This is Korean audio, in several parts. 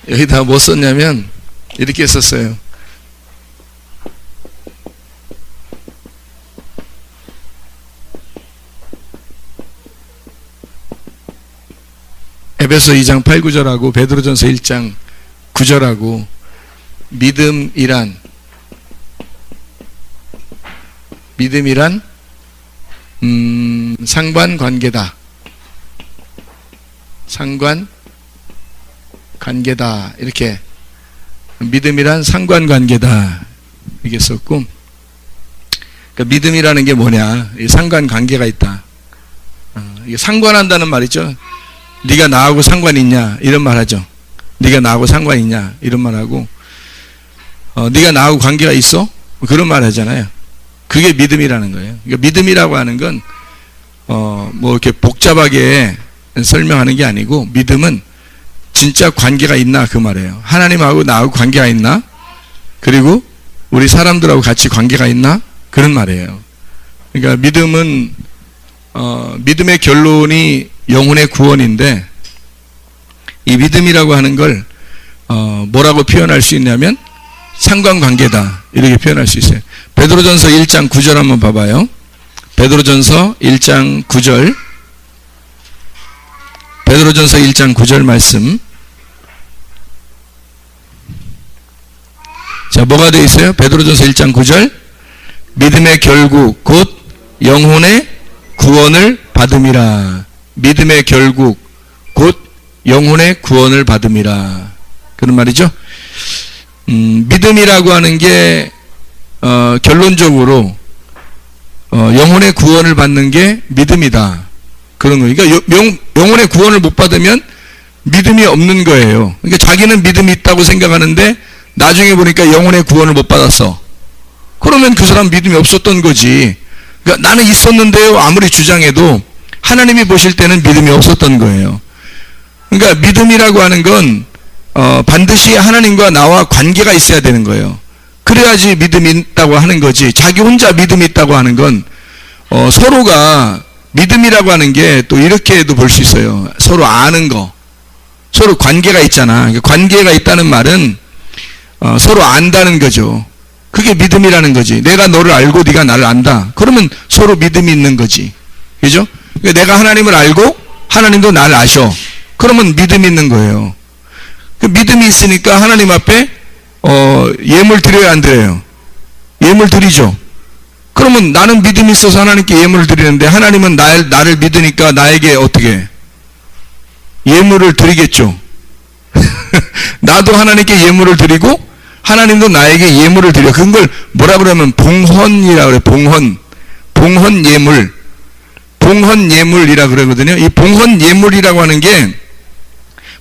여기다 뭐 썼냐면 이렇게 썼어요. 에베소 2장 8, 9절하고 베드로전서 1장 9절하고 믿음이란 상관관계다. 상관관계다. 이렇게 믿음이란 상관관계다. 이게 썼고, 그러니까 믿음이라는 게 뭐냐? 상관관계가 있다. 이게 상관한다는 말이죠. 네가 나하고 상관이 있냐? 이런 말 하죠. 네가 나하고 상관이 있냐? 이런 말 하고, 네가 나하고 관계가 있어? 그런 말 하잖아요. 그게 믿음이라는 거예요. 그러니까 믿음이라고 하는 건 뭐 이렇게 복잡하게 설명하는 게 아니고, 믿음은 진짜 관계가 있나 그 말이에요. 하나님하고 나하고 관계가 있나? 그리고 우리 사람들하고 같이 관계가 있나? 그런 말이에요. 그러니까 믿음은 믿음의 결론이 영혼의 구원인데, 이 믿음이라고 하는 걸 뭐라고 표현할 수 있냐면 상관관계다, 이렇게 표현할 수 있어요. 베드로전서 1장 9절 한번 봐봐요. 베드로전서 1장 9절, 베드로전서 1장 9절 말씀. 자, 뭐가 되어 있어요? 베드로전서 1장 9절, 믿음의 결국 곧 영혼의 구원을 받음이라. 믿음의 결국 곧 영혼의 구원을 받음이라. 그런 말이죠. 믿음이라고 하는 게 결론적으로 영혼의 구원을 받는 게 믿음이다. 그런 거예요. 그러니까 영혼의 구원을 못 받으면 믿음이 없는 거예요. 그러니까 자기는 믿음이 있다고 생각하는데 나중에 보니까 영혼의 구원을 못 받았어. 그러면 그 사람 믿음이 없었던 거지. 그러니까 나는 있었는데요, 아무리 주장해도 하나님이 보실 때는 믿음이 없었던 거예요. 그러니까 믿음이라고 하는 건 반드시 하나님과 나와 관계가 있어야 되는 거예요. 그래야지 믿음이 있다고 하는 거지. 자기 혼자 믿음이 있다고 하는 건 서로가, 믿음이라고 하는 게 또 이렇게도 볼 수 있어요. 서로 아는 거, 서로 관계가 있잖아. 관계가 있다는 말은 서로 안다는 거죠. 그게 믿음이라는 거지. 내가 너를 알고 네가 나를 안다. 그러면 서로 믿음이 있는 거지. 그죠? 그러니까 내가 하나님을 알고 하나님도 나를 아셔. 그러면 믿음이 있는 거예요. 그 믿음이 있으니까 하나님 앞에 예물 드려야 안 드려요? 예물 드리죠. 그러면 나는 믿음이 있어서 하나님께 예물을 드리는데, 하나님은 나를 믿으니까 나에게 어떻게 예물을 드리겠죠. 나도 하나님께 예물을 드리고 하나님도 나에게 예물을 드려. 그걸 뭐라 그러면 봉헌이라 그래. 봉헌 예물, 봉헌 예물이라 그러거든요. 이 봉헌 예물이라고 하는 게,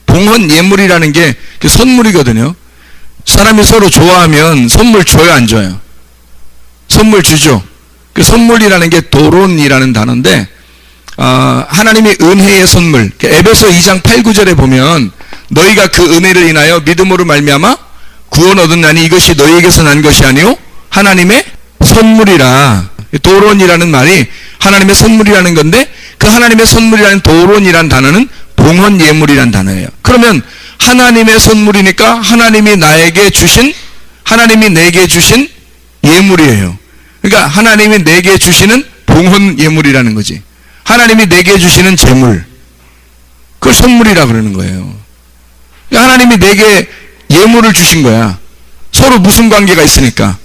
봉헌 예물이라는 게 선물이거든요. 사람이 서로 좋아하면 선물 줘요, 안 줘요? 선물 주죠. 그 선물이라는 게 도론이라는 단어인데, 하나님의 은혜의 선물. 에베소 2장 8, 9절에 보면 너희가 그 은혜를 인하여 믿음으로 말미암아 구원 얻었나니 이것이 너희에게서 난 것이 아니요 하나님의 선물이라. 도론이라는 말이 하나님의 선물이라는 건데, 그 하나님의 선물이라는 도론이라는 단어는 봉헌 예물이라는 단어예요. 그러면 하나님의 선물이니까 하나님이 나에게 주신, 하나님이 내게 주신 예물이에요. 그러니까 하나님이 내게 주시는 봉헌 예물이라는 거지. 하나님이 내게 주시는 재물, 그걸 선물이라 그러는 거예요. 그러니까 하나님이 내게 예물을 주신 거야. 서로 무슨 관계가 있으니까?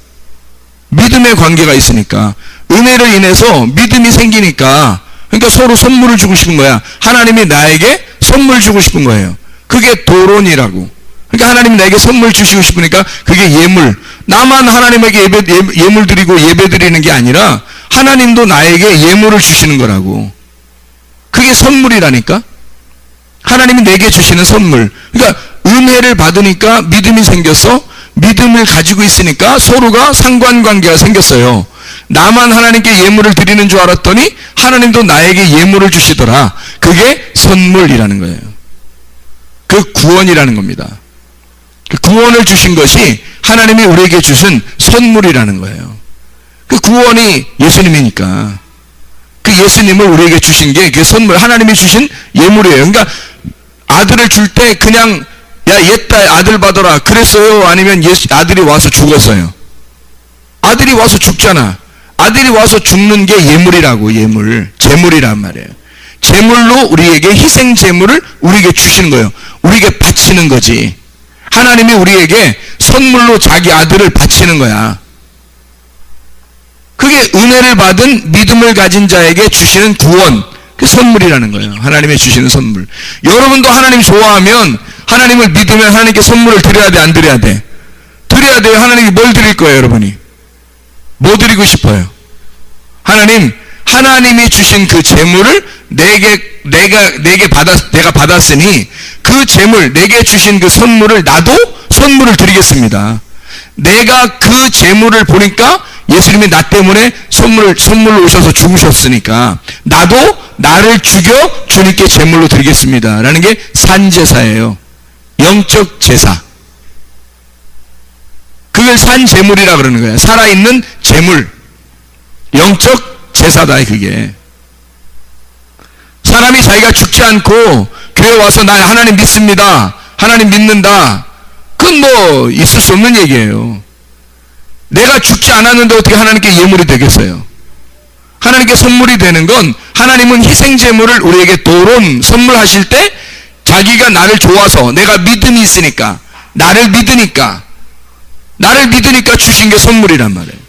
믿음의 관계가 있으니까. 은혜를 인해서 믿음이 생기니까, 그러니까 서로 선물을 주고 싶은 거야. 하나님이 나에게 선물 주고 싶은 거예요. 그게 도론이라고. 그러니까 하나님이 나에게 선물 주시고 싶으니까 그게 예물. 나만 하나님에게 예물 드리고 예배 드리는 게 아니라 하나님도 나에게 예물을 주시는 거라고. 그게 선물이라니까. 하나님이 내게 주시는 선물. 그러니까 은혜를 받으니까 믿음이 생겼어. 믿음을 가지고 있으니까 서로가 상관관계가 생겼어요. 나만 하나님께 예물을 드리는 줄 알았더니 하나님도 나에게 예물을 주시더라. 그게 선물이라는 거예요. 그 구원이라는 겁니다. 그 구원을 주신 것이 하나님이 우리에게 주신 선물이라는 거예요. 그 구원이 예수님이니까. 그 예수님을 우리에게 주신 게 그 선물, 하나님이 주신 예물이에요. 그러니까 아들을 줄 때 그냥 야, 옛딸 아들 받아라 그랬어요? 아니면 아들이 와서 죽었어요? 아들이 와서 죽잖아. 아들이 와서 죽는 게 예물이라고. 예물, 제물이란 말이에요. 제물로 우리에게 희생 제물을 우리에게 주시는 거예요. 우리에게 바치는 거지. 하나님이 우리에게 선물로 자기 아들을 바치는 거야. 그게 은혜를 받은 믿음을 가진 자에게 주시는 구원, 그 선물이라는 거예요. 하나님의 주시는 선물. 여러분도 하나님 좋아하면, 하나님을 믿으면 하나님께 선물을 드려야 돼, 안 드려야 돼? 드려야 돼요. 하나님이 뭘 드릴 거예요, 여러분이? 뭐 드리고 싶어요? 하나님이 주신 그 재물을 내가 받았으니 그 재물, 내게 주신 그 선물을 나도 선물을 드리겠습니다. 내가 그 재물을 보니까 예수님이 나 때문에 선물로 오셔서 죽으셨으니까 나도 나를 죽여 주님께 제물로 드리겠습니다. 라는 게 산제사예요. 영적 제사. 그걸 산제물이라 그러는 거예요. 살아있는 제물. 영적 제사다, 그게. 사람이 자기가 죽지 않고 교회 와서 나 하나님 믿습니다. 하나님 믿는다. 그건 뭐 있을 수 없는 얘기예요. 내가 죽지 않았는데 어떻게 하나님께 예물이 되겠어요? 하나님께 선물이 되는 건, 하나님은 희생제물을 우리에게 도론 선물하실 때 자기가 나를 좋아서, 내가 믿음이 있으니까, 나를 믿으니까 주신 게 선물이란 말이에요.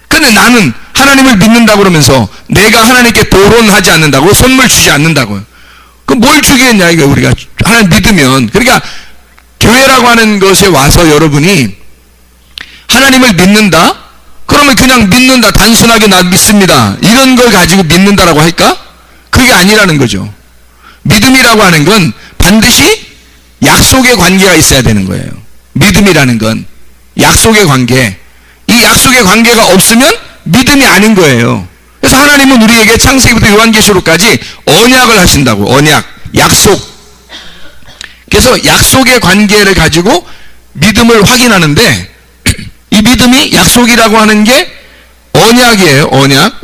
근데 나는 하나님을 믿는다고 그러면서 내가 하나님께 도론하지 않는다고, 선물 주지 않는다고요. 그럼 뭘 주겠냐, 이거 우리가 하나님 믿으면. 그러니까 교회라고 하는 것에 와서 여러분이 하나님을 믿는다? 그러면 그냥 믿는다, 단순하게 나 믿습니다, 이런 걸 가지고 믿는다라고 할까? 그게 아니라는 거죠. 믿음이라고 하는 건 반드시 약속의 관계가 있어야 되는 거예요. 믿음이라는 건 약속의 관계. 이 약속의 관계가 없으면 믿음이 아닌 거예요. 그래서 하나님은 우리에게 창세기부터 요한계시록까지 언약을 하신다고. 언약, 약속. 그래서 약속의 관계를 가지고 믿음을 확인하는데, 이 믿음이, 약속이라고 하는 게 언약이에요. 언약.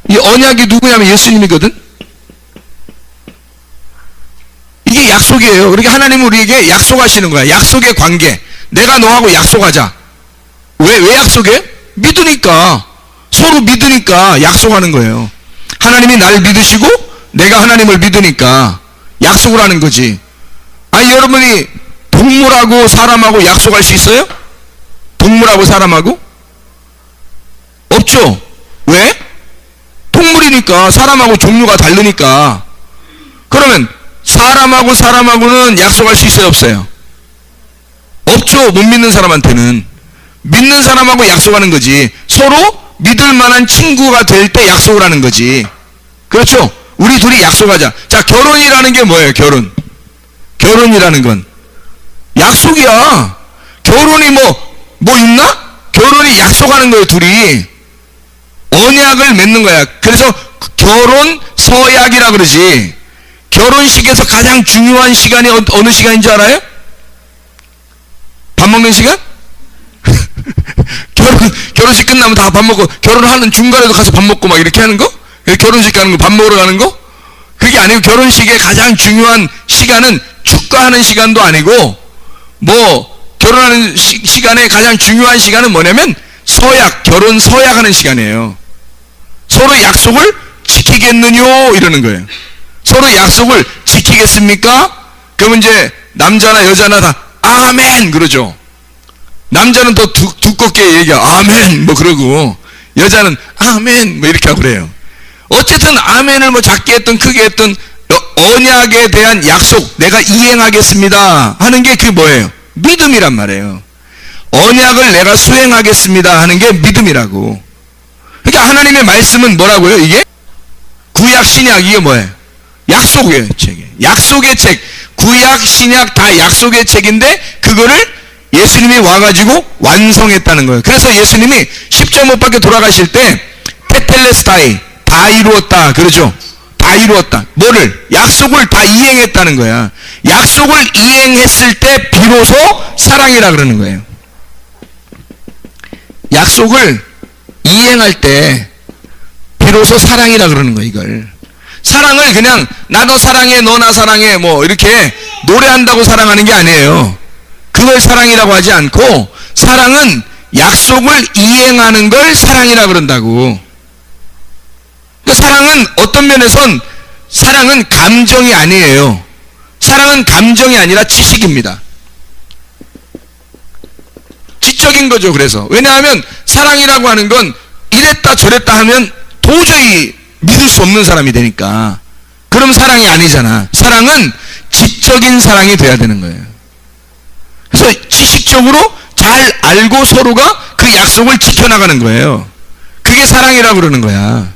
이 언약이 누구냐면 예수님이거든. 이게 약속이에요. 그러니까 하나님은 우리에게 약속하시는 거야. 약속의 관계. 내가 너하고 약속하자. 왜 약속해? 믿으니까. 서로 믿으니까 약속하는 거예요. 하나님이 나를 믿으시고 내가 하나님을 믿으니까 약속을 하는 거지. 아니, 여러분이 동물하고 사람하고 약속할 수 있어요? 동물하고 사람하고? 없죠. 왜? 동물이니까, 사람하고 종류가 다르니까. 그러면 사람하고는 약속할 수 있어요, 없어요? 없죠. 못 믿는 사람한테는. 믿는 사람하고 약속하는 거지. 서로 믿을 만한 친구가 될 때 약속을 하는 거지. 그렇죠? 우리 둘이 약속하자. 자, 결혼이라는 게 뭐예요? 결혼이라는 건 약속이야. 결혼이 뭐 있나? 결혼이 약속하는 거예요, 둘이. 언약을 맺는 거야. 그래서 결혼 서약이라 그러지. 결혼식에서 가장 중요한 시간이 어느 시간인 줄 알아요? 밥 먹는 시간? 결혼식 끝나면 다 밥 먹고, 결혼하는 중간에도 가서 밥 먹고 막 이렇게 하는 거? 결혼식 가는 거, 밥 먹으러 가는 거? 그게 아니고, 결혼식의 가장 중요한 시간은 축가하는 시간도 아니고, 결혼하는 시간에 가장 중요한 시간은 뭐냐면 서약, 결혼 서약하는 시간이에요. 서로 약속을 지키겠느뇨 이러는 거예요. 서로 약속을 지키겠습니까? 그러면 이제 남자나 여자나 다 아멘 그러죠. 남자는 더 두껍게 얘기하 아멘 그러고, 여자는 아멘 이렇게 하고 그래요. 어쨌든 아멘을 작게 했든 크게 했든 언약에 대한 약속, 내가 이행하겠습니다 하는 게 그게 뭐예요? 믿음이란 말이에요. 언약을 내가 수행하겠습니다 하는 게 믿음이라고. 그러니까 하나님의 말씀은 뭐라고요? 이게 구약 신약, 이게 뭐예요? 약속의 책. 약속의 책. 구약 신약 다 약속의 책인데 그거를 예수님이 와가지고 완성했다는 거예요. 그래서 예수님이 십자가 못 박혀 돌아가실 때 테텔레스타이, 다 이루었다 그러죠. 다 이루었다. 뭐를? 약속을 다 이행했다는 거야. 약속을 이행했을 때 비로소 사랑이라 그러는 거예요. 약속을 이행할 때 비로소 사랑이라 그러는 거예요, 이걸. 사랑을 그냥 나 너 사랑해, 너 나 사랑해 이렇게 노래한다고 사랑하는 게 아니에요. 그걸 사랑이라고 하지 않고, 사랑은 약속을 이행하는 걸 사랑이라 그런다고. 그러니까 사랑은 어떤 면에선 사랑은 감정이 아니에요. 사랑은 감정이 아니라 지식입니다. 지적인 거죠. 그래서 왜냐하면 사랑이라고 하는 건 이랬다 저랬다 하면 도저히 믿을 수 없는 사람이 되니까. 그럼 사랑이 아니잖아. 사랑은 지적인 사랑이 돼야 되는 거예요. 그래서 지식적으로 잘 알고 서로가 그 약속을 지켜나가는 거예요. 그게 사랑이라고 그러는 거야.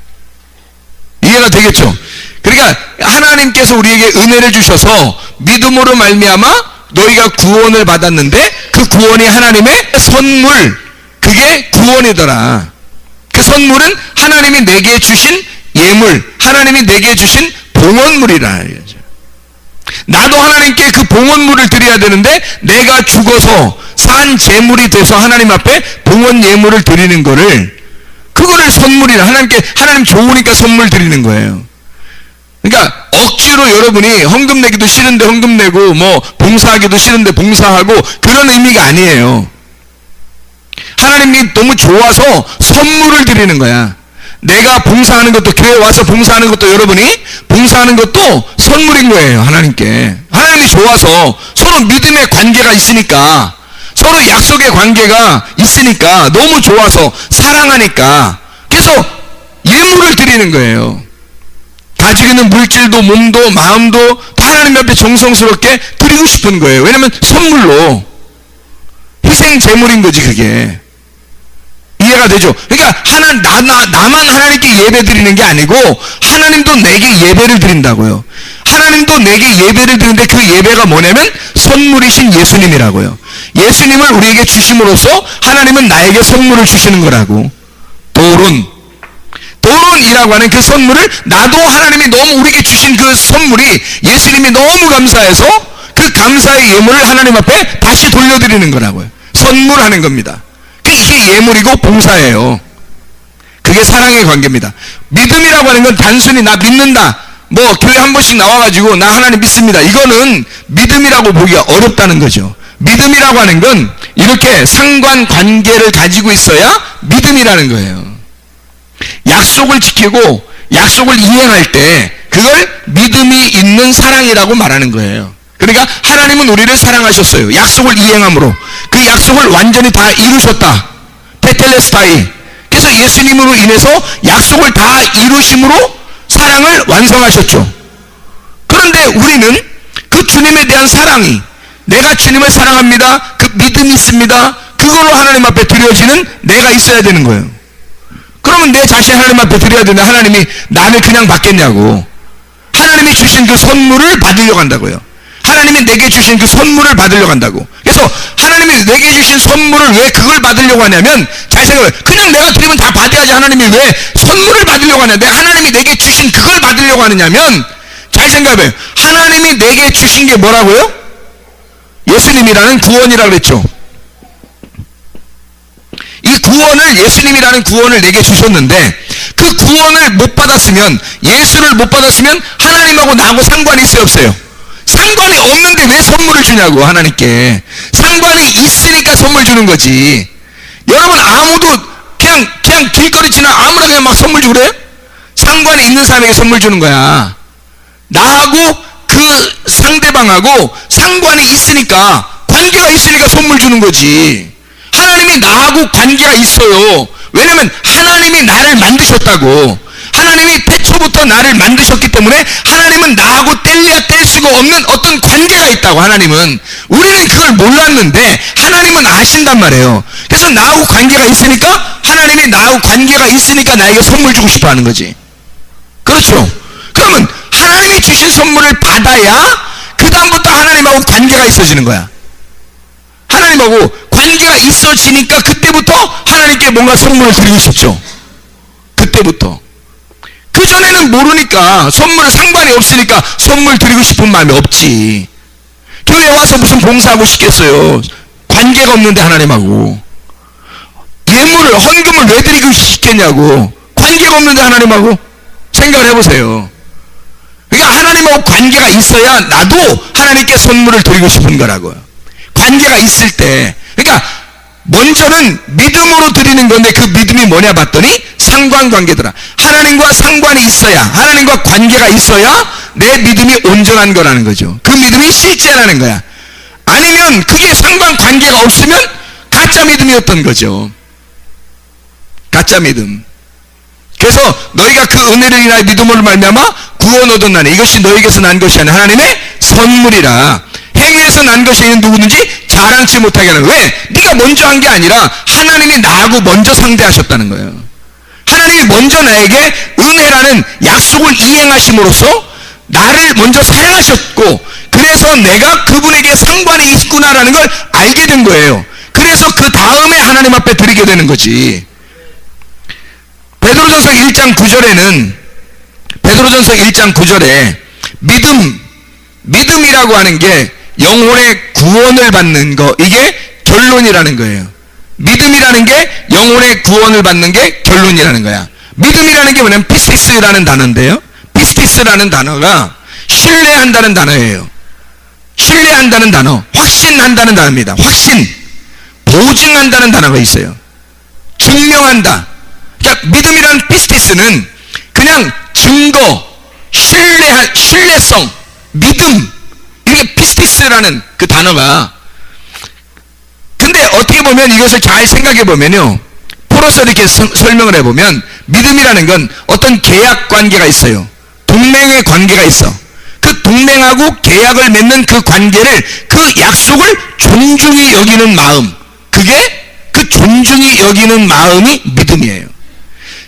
이해가 되겠죠? 그러니까 하나님께서 우리에게 은혜를 주셔서 믿음으로 말미암아 너희가 구원을 받았는데, 그 구원이 하나님의 선물, 그게 구원이더라. 그 선물은 하나님이 내게 주신 예물, 하나님이 내게 주신 봉헌물이라. 나도 하나님께 그 봉헌물을 드려야 되는데, 내가 죽어서 산 제물이 돼서 하나님 앞에 봉헌 예물을 드리는 거를, 그거를 선물이라. 하나님 좋으니까 선물 드리는 거예요. 그러니까 억지로 여러분이 헌금 내기도 싫은데 헌금 내고, 뭐 봉사하기도 싫은데 봉사하고, 그런 의미가 아니에요. 하나님이 너무 좋아서 선물을 드리는 거야. 내가 봉사하는 것도, 교회 와서 봉사하는 것도, 여러분이 봉사하는 것도 선물인 거예요. 하나님께. 하나님이 좋아서, 서로 믿음의 관계가 있으니까, 서로 약속의 관계가 있으니까, 너무 좋아서 사랑하니까, 그래서 예물을 드리는 거예요. 가지고 있는 물질도 몸도 마음도 다 하나님 앞에 정성스럽게 드리고 싶은 거예요. 왜냐면 선물로, 희생 제물인 거지 그게. 이해가 되죠? 그러니까 나만 하나님께 예배 드리는 게 아니고, 하나님도 내게 예배를 드린다고요. 하나님도 내게 예배를 드리는데, 그 예배가 뭐냐면 선물이신 예수님이라고요. 예수님을 우리에게 주심으로써 하나님은 나에게 선물을 주시는 거라고. 도론이라고 하는 그 선물을, 나도 하나님이 너무 우리에게 주신 그 선물이, 예수님이 너무 감사해서 그 감사의 예물을 하나님 앞에 다시 돌려드리는 거라고요. 선물하는 겁니다. 이게 예물이고 봉사예요. 그게 사랑의 관계입니다. 믿음이라고 하는 건 단순히 나 믿는다, 뭐 교회 한 번씩 나와가지고 나 하나님 믿습니다, 이거는 믿음이라고 보기가 어렵다는 거죠. 믿음이라고 하는 건 이렇게 상관관계를 가지고 있어야 믿음이라는 거예요. 약속을 지키고 약속을 이행할 때 그걸 믿음이 있는 사랑이라고 말하는 거예요. 그러니까 하나님은 우리를 사랑하셨어요. 약속을 이행함으로 그 약속을 완전히 다 이루셨다. 테텔레스타이. 그래서 예수님으로 인해서 약속을 다 이루심으로 사랑을 완성하셨죠. 그런데 우리는 그 주님에 대한 사랑이, 내가 주님을 사랑합니다, 그 믿음이 있습니다, 그거로 하나님 앞에 드려지는 내가 있어야 되는 거예요. 그러면 내 자신 하나님 앞에 드려야 되는데, 하나님이 나를 그냥 받겠냐고. 하나님이 주신 그 선물을 받으려고 한다고요. 하나님이 내게 주신 그 선물을 받으려고 한다고. 그래서 하나님이 내게 주신 선물을 왜 그걸 받으려고 하냐면, 잘 생각해요. 그냥 내가 드리면 다 받아야지 하나님이 왜 선물을 받으려고 하냐면, 하나님이 내게 주신 그걸 받으려고 하느냐면, 잘 생각해요. 하나님이 내게 주신 게 뭐라고요? 예수님이라는 구원이라고 그랬죠. 이 구원을, 예수님이라는 구원을 내게 주셨는데, 그 구원을 못 받았으면, 예수를 못 받았으면 하나님하고 나하고 상관이 있어요, 없어요? 상관이 없는데 왜 선물을 주냐고. 하나님께 상관이 있으니까 선물 주는 거지. 여러분, 아무도 그냥 길거리 지나 아무나 그냥 막 선물 주고 그래요? 상관이 있는 사람에게 선물 주는 거야. 나하고 그 상대방하고 상관이 있으니까, 관계가 있으니까 선물 주는 거지. 하나님이 나하고 관계가 있어요. 왜냐면 하나님이 나를 만드셨다고. 하나님이 태초부터 나를 만드셨기 때문에 하나님은 나하고 뗄래야 뗄 수가 없는 어떤 관계가 있다고. 하나님은, 우리는 그걸 몰랐는데 하나님은 아신단 말이에요. 그래서 나하고 관계가 있으니까, 하나님이 나하고 관계가 있으니까 나에게 선물 주고 싶어 하는 거지. 그렇죠? 그러면 하나님이 주신 선물을 받아야 그 다음부터 하나님하고 관계가 있어지는 거야. 하나님하고 관계가 있어지니까 그때부터 하나님께 뭔가 선물을 드리고 싶죠. 그때부터. 그 전에는 모르니까, 선물은 상관이 없으니까 선물 드리고 싶은 마음이 없지. 교회 와서 무슨 봉사하고 싶겠어요? 관계가 없는데 하나님하고. 예물을, 헌금을 왜 드리고 싶겠냐고. 관계가 없는데 하나님하고. 생각을 해보세요. 그러니까 하나님하고 관계가 있어야 나도 하나님께 선물을 드리고 싶은 거라고요. 관계가 있을 때. 그러니까 먼저는 믿음으로 드리는 건데 그 믿음이 뭐냐 봤더니 상관관계더라. 하나님과 상관이 있어야, 하나님과 관계가 있어야 내 믿음이 온전한 거라는 거죠. 그 믿음이 실제라는 거야. 아니면 그게 상관관계가 없으면 가짜 믿음이었던 거죠. 가짜 믿음. 그래서 너희가 그 은혜를 인하여 믿음으로 말미암아 구원 얻었나니 이것이 너희에게서 난 것이 아니라 하나님의 선물이라. 행위에서 난 것이 누구든지 자랑치 못하게 하는. 왜? 네가 먼저 한 게 아니라 하나님이 나하고 먼저 상대하셨다는 거예요. 하나님이 먼저 나에게 은혜라는 약속을 이행하심으로써 나를 먼저 사랑하셨고, 그래서 내가 그분에게 상관이 있구나라는 걸 알게 된 거예요. 그래서 그 다음에 하나님 앞에 드리게 되는 거지. 베드로전서 1장 9절에 믿음이라고 하는 게 영혼의 구원을 받는 거, 이게 결론이라는 거예요. 믿음이라는 게 영혼의 구원을 받는 게 결론이라는 거야. 믿음이라는 게 뭐냐면 피스티스라는 단어인데요. 피스티스라는 단어가 신뢰한다는 단어예요. 신뢰한다는 단어, 확신한다는 단어입니다. 확신, 보증한다는 단어가 있어요. 증명한다. 그러니까 믿음이라는 피스티스는 그냥 증거, 신뢰성, 믿음, 이게 피스티스라는 그 단어가. 근데 어떻게 보면 이것을 잘 생각해 보면요, 풀어서 이렇게 설명을 해보면 믿음이라는 건 어떤 계약 관계가 있어요. 동맹의 관계가 있어. 그 동맹하고 계약을 맺는 그 관계를, 그 약속을 존중히 여기는 마음, 그게 그 존중히 여기는 마음이 믿음이에요.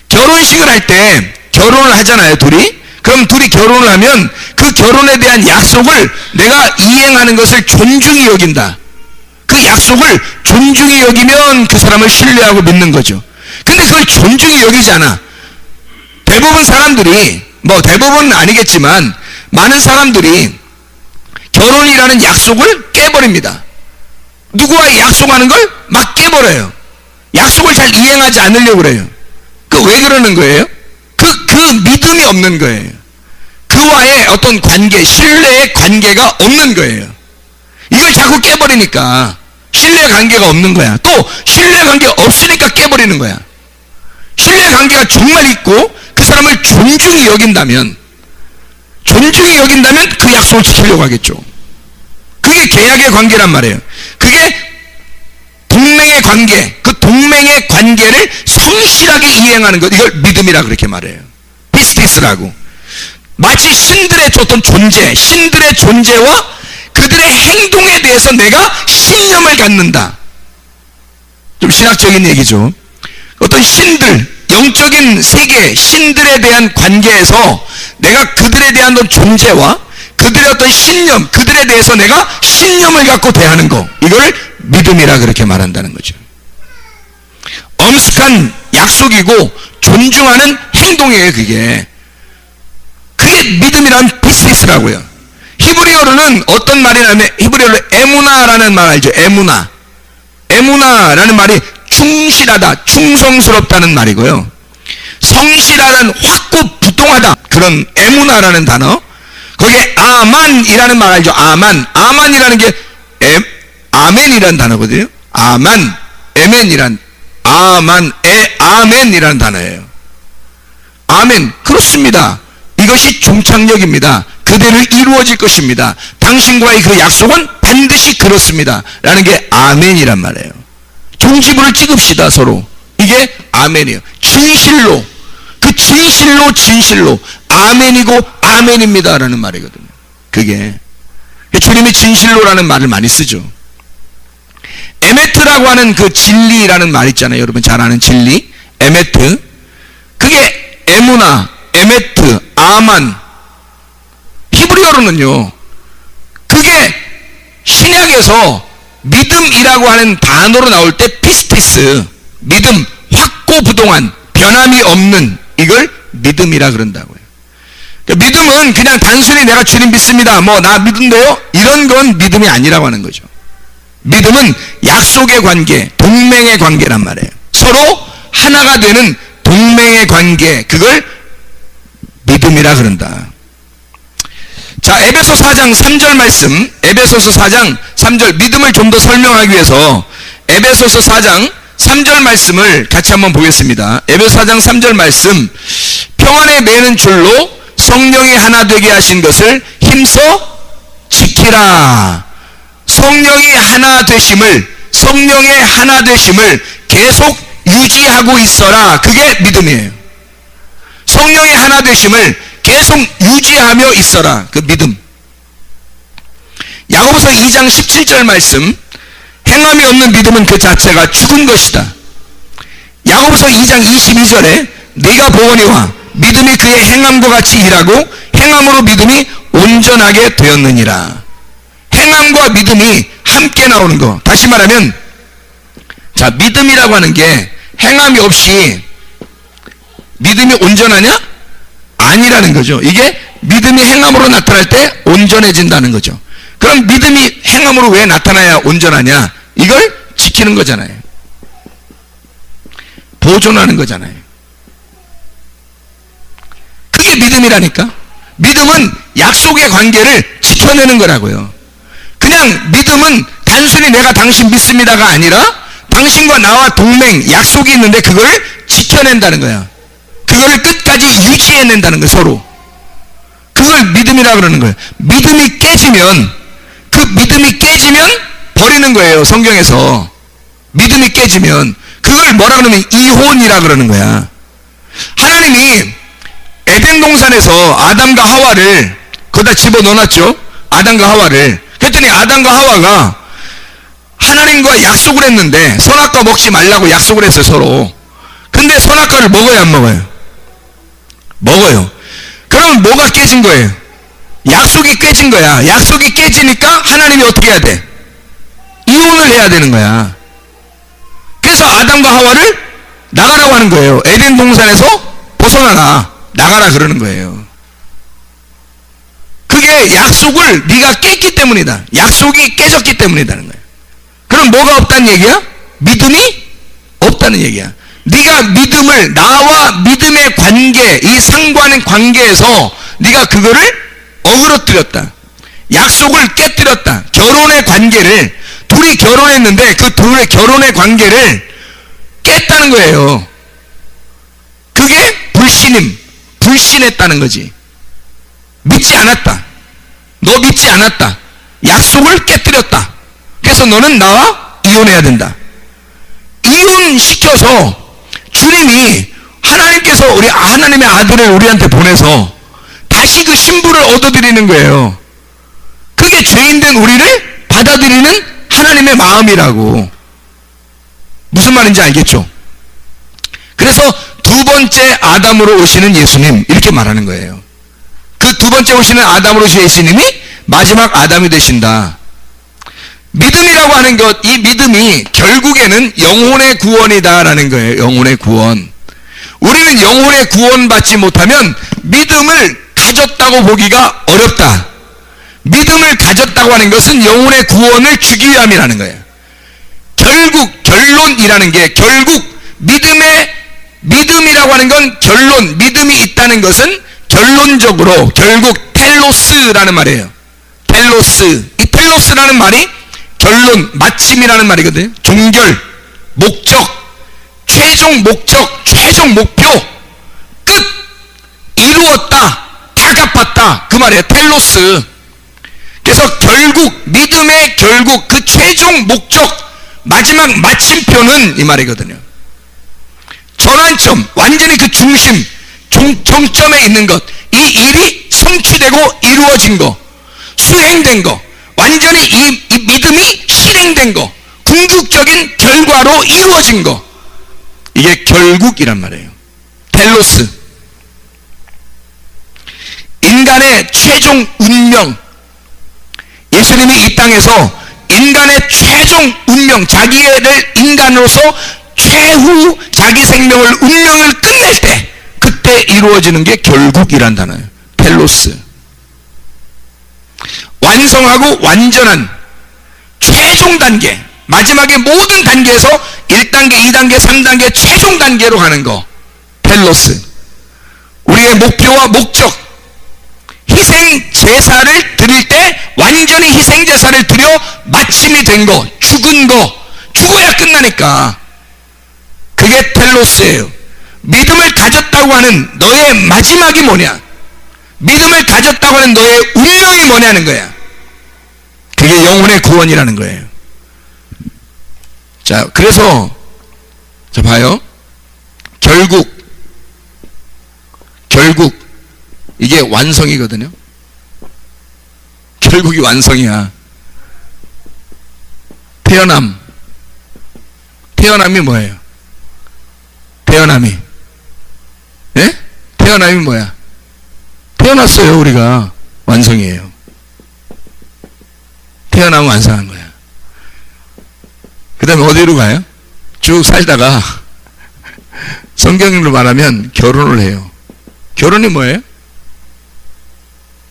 결혼식을 할 때 결혼을 하잖아요, 둘이. 그럼 둘이 결혼을 하면 그 결혼에 대한 약속을 내가 이행하는 것을 존중히 여긴다. 그 약속을 존중히 여기면 그 사람을 신뢰하고 믿는 거죠. 근데 그걸 존중히 여기지 않아. 대부분 사람들이, 뭐 대부분은 아니겠지만 많은 사람들이 결혼이라는 약속을 깨버립니다. 누구와 약속하는 걸 막 깨버려요. 약속을 잘 이행하지 않으려고 그래요. 그 왜 그러는 거예요? 그 믿음이 없는 거예요. 그와의 어떤 관계, 신뢰의 관계가 없는 거예요. 이걸 자꾸 깨버리니까 신뢰 관계가 없는 거야. 또 신뢰 관계가 없으니까 깨버리는 거야. 신뢰 관계가 정말 있고 그 사람을 존중히 여긴다면 그 약속을 지키려고 하겠죠. 그게 계약의 관계란 말이에요. 그게 동맹의 관계, 그 동맹의 관계를 성실하게 이행하는 것, 이걸 믿음이라 그렇게 말해요. 피스티스라고. 마치 신들의 어떤 존재, 신들의 존재와 그들의 행동에 대해서 내가 신념을 갖는다. 좀 신학적인 얘기죠. 어떤 신들, 영적인 세계, 신들에 대한 관계에서 내가 그들에 대한 어떤 존재와 그들의 어떤 신념, 그들에 대해서 내가 신념을 갖고 대하는 거, 이걸 믿음이라 그렇게 말한다는 거죠. 엄숙한 약속이고 존중하는 행동이에요. 그게 믿음이란 피스티스라고요. 히브리어로는 어떤 말이냐면, 히브리어로 에무나라는 말 알죠? 에무나라는 말이 충실하다, 충성스럽다는 말이고요. 성실하다는 확고부동하다, 그런 에무나라는 단어. 거기에 아만이라는 말 알죠? 아만이라는 게 아멘이라는 단어거든요. 아멘이라는 단어예요. 아멘, 그렇습니다. 이것이 종착역입니다. 그대로 이루어질 것입니다. 당신과의 그 약속은 반드시 그렇습니다. 라는 게 아멘이란 말이에요. 종지부를 찍읍시다, 서로. 이게 아멘이에요. 진실로, 그 진실로 아멘이고 아멘입니다 라는 말이거든요. 그게 주님이 진실로라는 말을 많이 쓰죠. 에메트라고 하는 그 진리라는 말 있잖아요. 여러분 잘 아는 진리, 에메트. 그게 에무나, 에메트, 아만. 히브리어로는요, 그게 신약에서 믿음이라고 하는 단어로 나올 때 피스티스, 믿음, 확고부동한, 변함이 없는, 이걸 믿음이라 그런다고요. 믿음은 그냥 단순히 내가 주님 믿습니다, 뭐 나 믿은데요, 이런 건 믿음이 아니라고 하는 거죠. 믿음은 약속의 관계, 동맹의 관계란 말이에요. 서로 하나가 되는 동맹의 관계, 그걸 믿음이라 그런다. 자, 에베소 4장 3절 말씀, 에베소서 4장 3절, 믿음을 좀 더 설명하기 위해서 에베소서 4장 3절 말씀을 같이 한번 보겠습니다. 에베소 4장 3절 말씀, 평안에 매는 줄로 성령이 하나 되게 하신 것을 힘써 지키라. 성령의 하나 되심을 계속 유지하고 있어라. 그게 믿음이에요. 성령의 하나 되심을 계속 유지하며 있어라. 그 믿음. 야고보서 2장 17절 말씀, 행함이 없는 믿음은 그 자체가 죽은 것이다. 야고보서 2장 22절에 네가 보거니와 믿음이 그의 행함과 같이 일하고 행함으로 믿음이 온전하게 되었느니라. 행함과 믿음이 함께 나오는 거. 다시 말하면, 자, 믿음이라고 하는 게 행함이 없이 믿음이 온전하냐? 아니라는 거죠. 이게 믿음이 행함으로 나타날 때 온전해진다는 거죠. 그럼 믿음이 행함으로 왜 나타나야 온전하냐? 이걸 지키는 거잖아요. 보존하는 거잖아요. 그게 믿음이라니까. 믿음은 약속의 관계를 지켜내는 거라고요. 그냥 믿음은 단순히 내가 당신 믿습니다가 아니라 당신과 나와 동맹, 약속이 있는데 그걸 지켜낸다는 거야. 그걸 끝까지 유지해낸다는 거야, 서로. 그걸 믿음이라고 그러는 거예요. 믿음이 깨지면 버리는 거예요, 성경에서. 믿음이 깨지면. 그걸 뭐라 그러면 이혼이라 그러는 거야. 하나님이 에덴 동산에서 아담과 하와를 거기다 집어넣어놨죠. 아담과 하와를. 그랬더니 아담과 하와가 하나님과 약속을 했는데 선악과 먹지 말라고 약속을 했어요, 서로. 근데 선악과를 먹어요, 안 먹어요? 먹어요. 그럼 뭐가 깨진 거예요? 약속이 깨진 거야. 약속이 깨지니까 하나님이 어떻게 해야 돼? 이혼을 해야 되는 거야. 그래서 아담과 하와를 나가라고 하는 거예요. 에덴 동산에서 벗어나라. 나가라 그러는 거예요. 그게 약속을 네가 깼기 때문이다. 약속이 깨졌기 때문이라는 거예요. 그럼 뭐가 없다는 얘기야? 믿음이 없다는 얘기야. 네가 믿음을, 나와 믿음의 관계, 이 상관의 관계에서 네가 그거를 어그러뜨렸다. 약속을 깨뜨렸다. 결혼의 관계를, 둘이 결혼했는데 그 둘의 결혼의 관계를 깼다는 거예요. 그게 불신했다는 거지. 믿지 않았다. 너 믿지 않았다. 약속을 깨뜨렸다. 그래서 너는 나와 이혼해야 된다. 이혼시켜서 주님이, 하나님께서 하나님의 아들을 우리한테 보내서 다시 그 신부를 얻어들이는 거예요. 그게 죄인된 우리를 받아들이는 하나님의 마음이라고. 무슨 말인지 알겠죠? 그래서 두 번째 아담으로 오시는 예수님, 이렇게 말하는 거예요. 그 두 번째 오시는 아담으로 오시는 예수님이 마지막 아담이 되신다. 믿음이라고 하는 것, 이 믿음이 결국에는 영혼의 구원이다라는 거예요. 영혼의 구원. 우리는 영혼의 구원 받지 못하면 믿음을 가졌다고 보기가 어렵다. 믿음을 가졌다고 하는 것은 영혼의 구원을 주기 위함이라는 거예요. 결론이라는 게, 결국 믿음이라고 하는 건 결론, 믿음이 있다는 것은 결론적으로, 결국 텔로스라는 말이에요. 텔로스. 이 텔로스라는 말이 결론, 마침이라는 말이거든요. 종결, 목적, 최종 목적, 최종 목표, 끝, 이루었다, 다 갚았다, 그 말이에요. 텔로스. 그래서 결국, 믿음의 결국, 그 최종 목적, 마지막 마침표는 이 말이거든요. 전환점, 완전히 그 중심, 정점에 있는 것, 이 일이 성취되고 이루어진 거, 수행된 거, 완전히 이 믿음이 실행된 거, 궁극적인 결과로 이루어진 거, 이게 결국이란 말이에요. 텔로스. 인간의 최종 운명, 예수님이 이 땅에서 인간의 최종 운명, 자기를 인간으로서 최후 자기 생명을, 운명을 끝낼 때, 그때 이루어지는 게 결국이란 단어예요. 텔로스. 완성하고 완전한 최종 단계, 마지막에 모든 단계에서 1단계, 2단계, 3단계 최종 단계로 가는 거, 텔로스. 우리의 목표와 목적, 희생 제사를 드릴 때 완전히 희생 제사를 드려 마침이 된 거, 죽은 거, 죽어야 끝나니까. 그게 텔로스예요. 믿음을 가졌다고 하는 너의 마지막이 뭐냐? 믿음을 가졌다고 하는 너의 운명이 뭐냐는 거야. 그게 영혼의 구원이라는 거예요. 자, 그래서 자 봐요. 결국 이게 완성이거든요. 결국이 완성이야. 태어남이 뭐예요? 태어남이 뭐야? 태어났어요. 우리가 완성이에요. 태어나면 완성한 거야. 그 다음에 어디로 가요? 쭉 살다가 성경으로 말하면 결혼을 해요. 결혼이 뭐예요?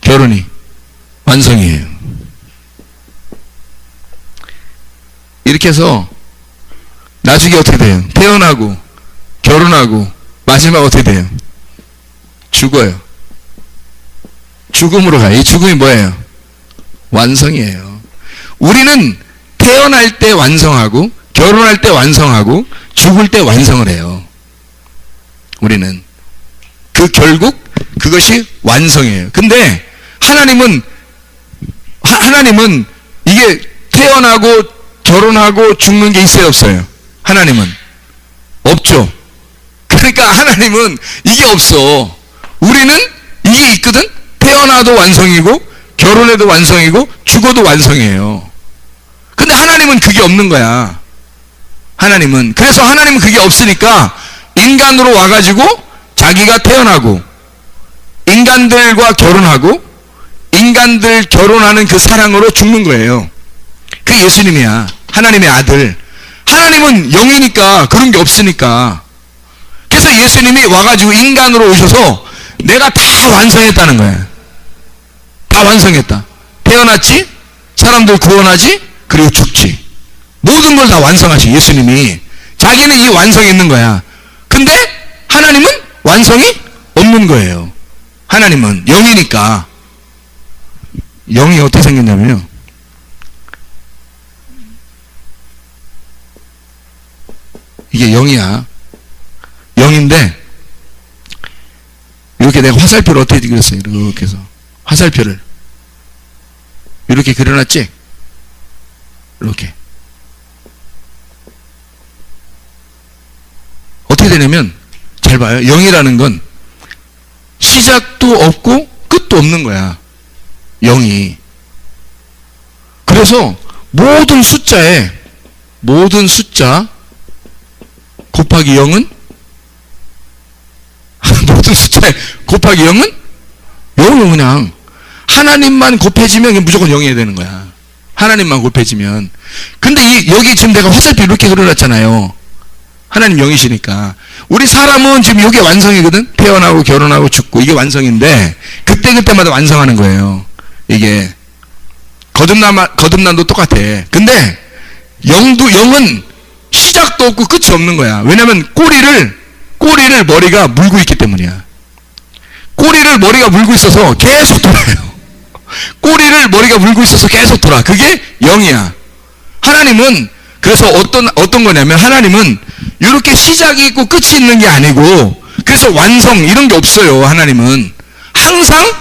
결혼이 완성이에요. 이렇게 해서 나중에 어떻게 돼요? 태어나고 결혼하고 마지막 어떻게 돼요? 죽어요. 죽음으로 가요. 이 죽음이 뭐예요? 완성이에요. 우리는 태어날 때 완성하고 결혼할 때 완성하고 죽을 때 완성을 해요. 우리는 결국 그것이 완성이에요. 근데 하나님은 이게 태어나고 결혼하고 죽는 게 있어요, 없어요? 하나님은 없죠. 그러니까 하나님은 이게 없어. 우리는 이게 있거든. 태어나도 완성이고 결혼해도 완성이고 죽어도 완성이에요. 근데 하나님은 그게 없는 거야. 그래서 하나님은 그게 없으니까 인간으로 와가지고 자기가 태어나고 인간들과 결혼하고 인간들 결혼하는 그 사랑으로 죽는 거예요. 그게 예수님이야. 하나님의 아들. 하나님은 영이니까 그런 게 없으니까. 그래서 예수님이 와가지고 인간으로 오셔서 내가 다 완성했다는 거야. 다 완성했다. 태어났지, 사람들 구원하지, 그리고 죽지. 모든 걸 다 완성하시. 예수님이 자기는 이 완성이 있는 거야. 근데 하나님은 완성이 없는 거예요. 하나님은 영이니까. 영이 어떻게 생겼냐면요, 이게 영이야. 영인데 이렇게 내가 화살표를 어떻게 그렸어요? 이렇게 해서 화살표를 이렇게 그려놨지? 이렇게 어떻게 되냐면, 잘 봐요. 영이라는 건 시작도 없고 끝도 없는 거야. 영이. 그래서 모든 숫자 곱하기 0은 모든 숫자에 곱하기 0은 0은 그냥 하나님만 곱해지면 무조건 0이어야 되는 거야. 하나님만 곱해지면. 근데 여기 지금 내가 화살표 이렇게 그려놨잖아요. 하나님 영이시니까. 우리 사람은 지금 이게 완성이거든. 태어나고 결혼하고 죽고 이게 완성인데 그때마다 완성하는 거예요. 이게 거듭남도 똑같아. 근데 영은 시작도 없고 끝이 없는 거야. 왜냐면 꼬리를 머리가 물고 있기 때문이야. 꼬리를 머리가 물고 있어서 계속 돌아요. 꼬리를 머리가 물고 있어서 계속 돌아. 그게 영이야. 하나님은 그래서 어떤 거냐면, 하나님은 이렇게 시작이 있고 끝이 있는 게 아니고, 그래서 완성 이런 게 없어요. 하나님은 항상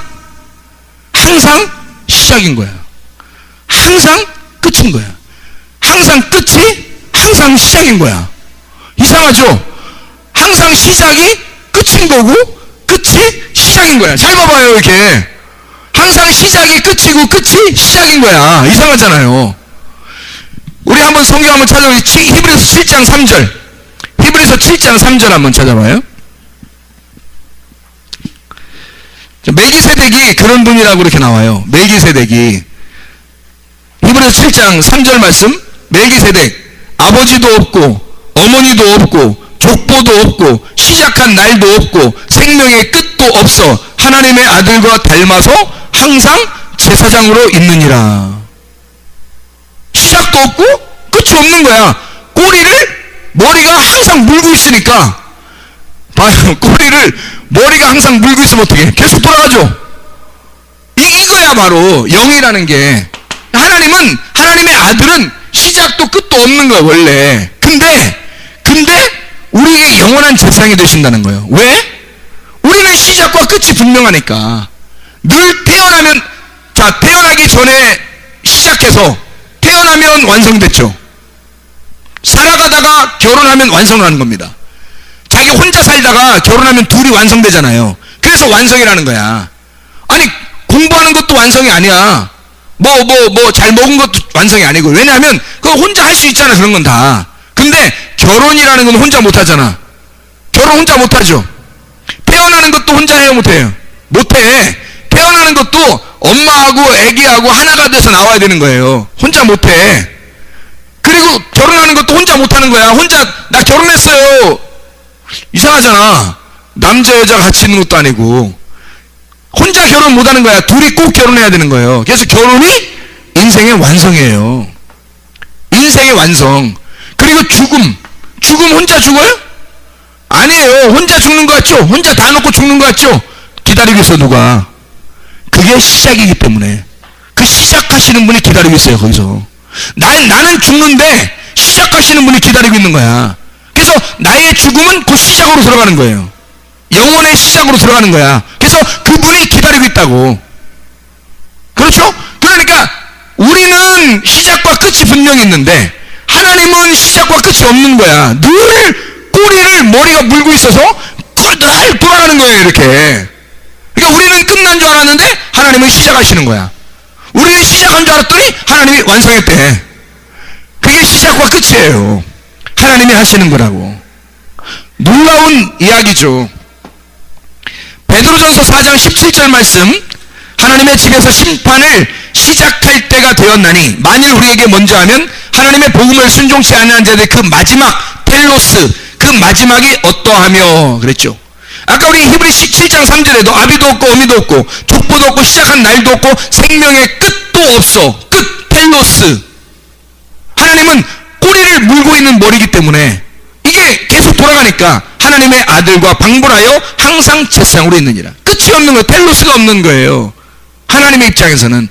시작인 거야. 항상 끝인 거야. 항상 끝이 항상 시작인 거야. 이상하죠? 항상 시작이 끝인 거고 끝이 시작인 거야. 잘 봐봐요. 이렇게 항상 시작이 끝이고 끝이 시작인 거야. 이상하잖아요. 우리 한번 성경 한번 찾아봐요. 히브리서 7장 3절. 히브리서 7장 3절 한번 찾아봐요. 멜기세덱이 그런 분이라고 이렇게 나와요. 멜기세덱이. 히브리서 7장 3절 말씀. 멜기세덱 아버지도 없고 어머니도 없고 족보도 없고 시작한 날도 없고 생명의 끝도 없어 하나님의 아들과 닮아서 항상 제사장으로 있느니라. 시작도 없고 끝이 없는 거야. 머리가 항상 물고 있으니까. 봐요. 머리가 항상 물고 있으면 어떻게 해? 계속 돌아가죠. 그거야 바로 영이라는 게. 하나님의 아들은 시작도 끝도 없는 거야 원래. 근데 우리에게 영원한 제사장이 되신다는 거예요. 왜? 우리는 시작과 끝이 분명하니까. 늘 태어나기 전에 시작해서 태어나면 완성됐죠. 살아가다가 결혼하면 완성하는 겁니다. 자기 혼자 살다가 결혼하면 둘이 완성되잖아요. 그래서 완성이라는 거야. 아니 공부하는 것도 완성이 아니야. 잘 먹은 것도 완성이 아니고. 왜냐하면 그거 혼자 할 수 있잖아. 그런 건 다. 근데 결혼이라는 건 혼자 못하잖아. 결혼 혼자 못하죠. 태어나는 것도 혼자 해요, 못해요? 못해. 태어나는 것도 엄마하고 애기하고 하나가 돼서 나와야 되는 거예요. 혼자 못해. 그리고 결혼하는 것도 혼자 못하는 거야. 나 결혼했어요. 이상하잖아. 남자 여자 같이 있는 것도 아니고. 혼자 결혼 못하는 거야. 둘이 꼭 결혼해야 되는 거예요. 그래서 결혼이 인생의 완성이에요. 인생의 완성. 그리고 죽음 혼자 죽어요? 아니에요. 혼자 죽는 거 같죠? 혼자 다 놓고 죽는 거 같죠? 기다리고 있어 누가. 그게 시작이기 때문에. 그 시작하시는 분이 기다리고 있어요 거기서. 나는 죽는데 시작하시는 분이 기다리고 있는 거야. 그래서 나의 죽음은 그 시작으로 들어가는 거예요. 영혼의 시작으로 들어가는 거야. 그래서 그분이 기다리고 있다고. 그렇죠? 그러니까 우리는 시작과 끝이 분명히 있는데 하나님은 시작과 끝이 없는 거야. 늘 꼬리를 머리가 물고 있어서 늘 돌아가는 거예요 이렇게. 그러니까 우리는 끝난 줄 알았는데 하나님은 시작하시는 거야. 우리는 시작한 줄 알았더니 하나님이 완성했대. 그게 시작과 끝이에요. 하나님이 하시는 거라고. 놀라운 이야기죠. 베드로전서 4장 17절 말씀. 하나님의 집에서 심판을 시작할 때가 되었나니 만일 우리에게 먼저 하면 하나님의 복음을 순종치 않는 자들의 그 마지막 텔로스, 그 마지막이 어떠하며 그랬죠. 아까 우리 히브리서 7장 3절에도 아비도 없고 어미도 없고 족보도 없고 시작한 날도 없고 생명의 끝도 없어. 끝, 텔로스. 하나님은 꼬리를 물고 있는 머리이기 때문에 이게 계속 돌아가니까 하나님의 아들과 방불하여 항상 제사장으로 있느니라. 끝이 없는 거예요. 텔로스가 없는 거예요. 하나님의 입장에서는.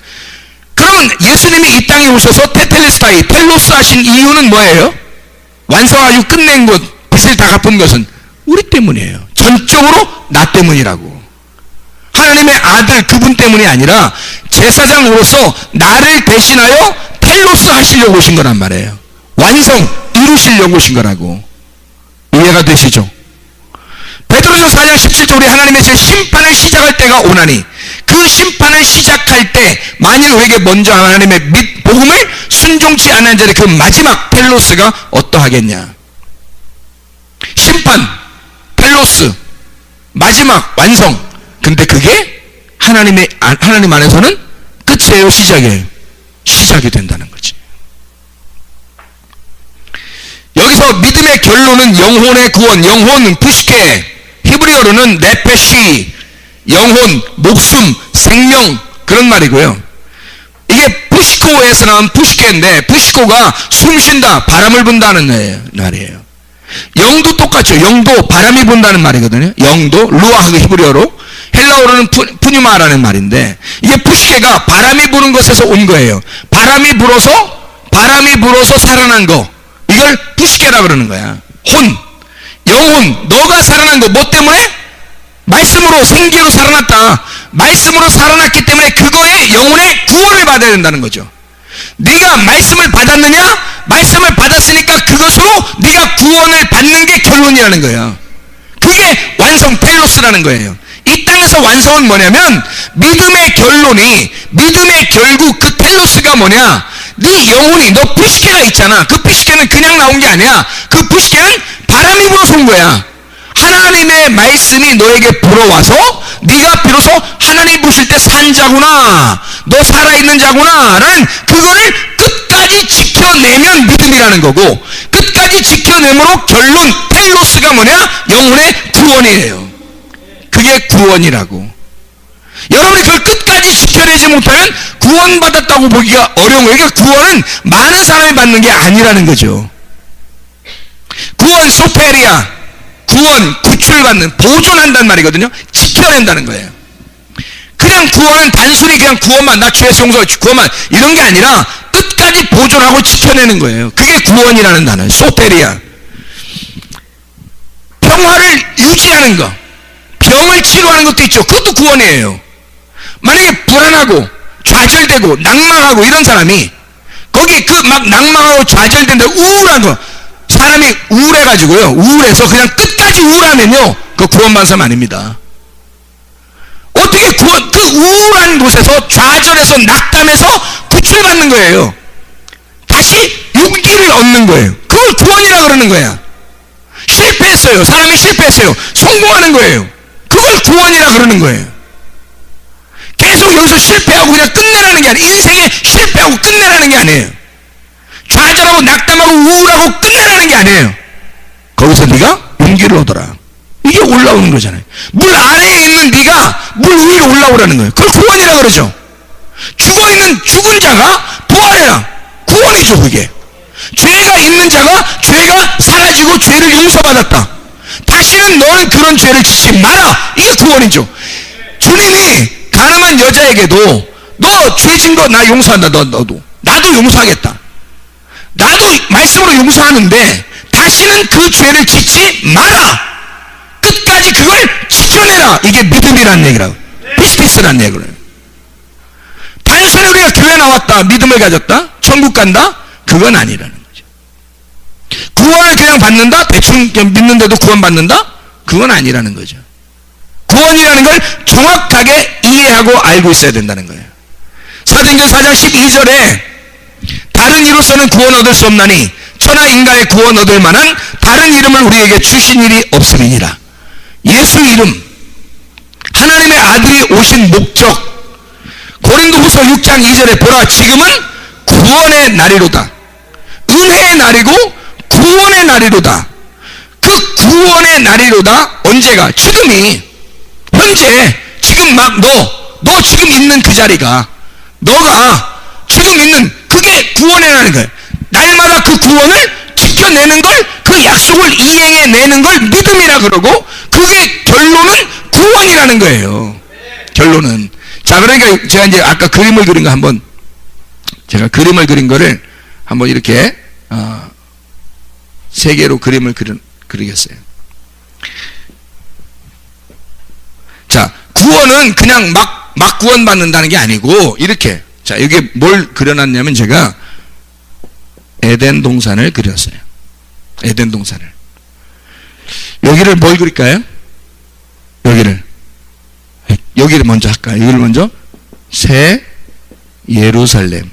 그러면 예수님이 이 땅에 오셔서 테텔레스타이, 텔로스 하신 이유는 뭐예요? 완성하고 끝낸 것, 빚을 다 갚은 것은 우리 때문이에요. 전적으로 나 때문이라고. 하나님의 아들 그분 때문이 아니라 제사장으로서 나를 대신하여 텔로스 하시려고 오신 거란 말이에요. 완성, 이루시려고 오신 거라고. 이해가 되시죠? 베드로전서 4장 17절 우리 하나님의 심판을 시작할 때가 오나니 그 심판을 시작할 때 만일 우리에게 먼저 하나님의 복음을 순종치 않은 자들의 그 마지막 텔로스가 어떠하겠냐. 심판, 텔로스, 마지막, 완성. 근데 그게 하나님 안에서는 끝이에요, 시작이에요? 시작이 된다는 거지. 여기서 믿음의 결론은 영혼의 구원, 영혼, 푸시케, 히브리어로는 네페시, 영혼, 목숨, 생명, 그런 말이고요. 이게 푸시코에서 나온 푸시케인데, 푸시코가 숨 쉰다, 바람을 분다는 말이에요. 영도 똑같죠. 영도 바람이 분다는 말이거든요. 영도, 루아흐 히브리어로. 헬라어로는 푸뉴마라는 말인데, 이게 푸시케가 바람이 부는 것에서 온 거예요. 바람이 불어서 살아난 거. 이걸 푸시케라 그러는 거야. 영혼, 너가 살아난 거 뭐 때문에? 말씀으로, 생기로 살아났다. 말씀으로 살아났기 때문에 그거에 영혼의 구원을 받아야 된다는 거죠. 네가 말씀을 받았느냐? 말씀을 받았으니까 그것으로 네가 구원을 받는 게 결론이라는 거예요. 그게 완성, 텔로스라는 거예요. 이 땅에서 완성은 뭐냐면 믿음의 결론이, 믿음의 결국 그 텔로스가 뭐냐? 네 영혼이, 너 푸시케가 있잖아. 그 푸시케는 그냥 나온 게 아니야. 그 푸시케는 바람이 불어서 온 거야. 하나님의 말씀이 너에게 불어와서 네가 비로소 하나님 보실 때 산 자구나, 너 살아있는 자구나 라는 그거를 끝까지 지켜내면 믿음이라는 거고, 끝까지 지켜내므로 결론 텔로스가 뭐냐? 영혼의 구원이에요. 그게 구원이라고. 여러분이 그걸 끝까지 지켜내지 못하면 구원받았다고 보기가 어려운 거예요. 그러니까 구원은 많은 사람이 받는 게 아니라는 거죠. 구원, 소페리아, 구원, 구출받는, 보존한다는 말이거든요. 지켜낸다는 거예요. 그냥 그냥 구원은 단순히 그냥 구원만, 나 죄에서 용서, 구원만, 이런 게 아니라 끝까지 보존하고 지켜내는 거예요. 그게 구원이라는 단어예요. 소테리아. 평화를 유지하는 거, 병을 치료하는 것도 있죠. 그것도 구원이에요. 만약에 불안하고 좌절되고 낭망하고 이런 사람이 거기 그 막 낭망하고 좌절된다 우울한 거, 사람이 우울해가지고요, 우울해서 그냥 끝까지 우울하면요, 그 구원받은 사람 아닙니다. 어떻게 구원, 그 우울한 곳에서 좌절해서 낙담해서 구출받는 거예요. 다시 용기를 얻는 거예요. 그걸 구원이라 그러는 거야. 실패했어요. 사람이 실패했어요. 성공하는 거예요. 그걸 구원이라 그러는 거예요. 계속 여기서 실패하고 그냥 끝내라는 게 아니에요. 인생에 실패하고 끝내라는 게 아니에요. 좌절하고 낙담하고 우울하고 끝내라는 게 아니에요. 거기서 네가 용기를 얻어라. 이게 올라오는 거잖아요. 물 아래에 있는 네가 물 위로 올라오라는 거예요. 그걸 구원이라 그러죠. 죽어있는 죽은 자가 부활해라. 구원이죠. 그게 죄가 있는 자가 죄가 사라지고 죄를 용서받았다. 다시는 너는 그런 죄를 짓지 마라. 이게 구원이죠. 주님이 가늠한 여자에게도 너 죄진 거 나 용서한다. 너도 나도 용서하겠다. 나도 말씀으로 용서하는데 다시는 그 죄를 짓지 마라. 끝까지 그걸 지켜내라. 이게 믿음이라는 얘기라고. 피스티스라는 얘기를. 단순히 우리가 교회 나왔다, 믿음을 가졌다, 천국 간다, 그건 아니라는 거죠. 구원을 그냥 받는다, 대충 믿는데도 구원 받는다, 그건 아니라는 거죠. 구원이라는 걸 정확하게 이해하고 알고 있어야 된다는 거예요. 사도행전 4장 12절에 다른 이로서는 구원 얻을 수 없나니 천하 인간의 구원 얻을 만한 다른 이름을 우리에게 주신 일이 없음이니라. 예수 이름, 하나님의 아들이 오신 목적, 고린도후서 6장 2절에 보라 지금은 구원의 날이로다. 은혜의 날이고 구원의 날이로다. 그 구원의 날이로다. 언제가? 지금이, 현재, 지금 막 너 지금 있는 그 자리가, 너가 지금 있는 그게 구원의 날인 거예요. 날마다 그 구원을 지켜내는 걸, 그 약속을 이행해내는 걸 믿음이라 그러고, 그게 결론은 구원이라는 거예요. 결론은. 자, 그러니까 제가 이제 아까 그림을 그린 거 한번, 제가 그림을 그린 거를 한번 이렇게 세 개로 그림을 그리겠어요. 자, 구원은 그냥 막 구원받는다는 게 아니고 이렇게, 자, 여기 뭘 그려놨냐면 제가 에덴 동산을 그렸어요. 에덴 동산을. 여기를 뭘 그릴까요? 여기를 먼저 할까요? 여기를 먼저 새 예루살렘.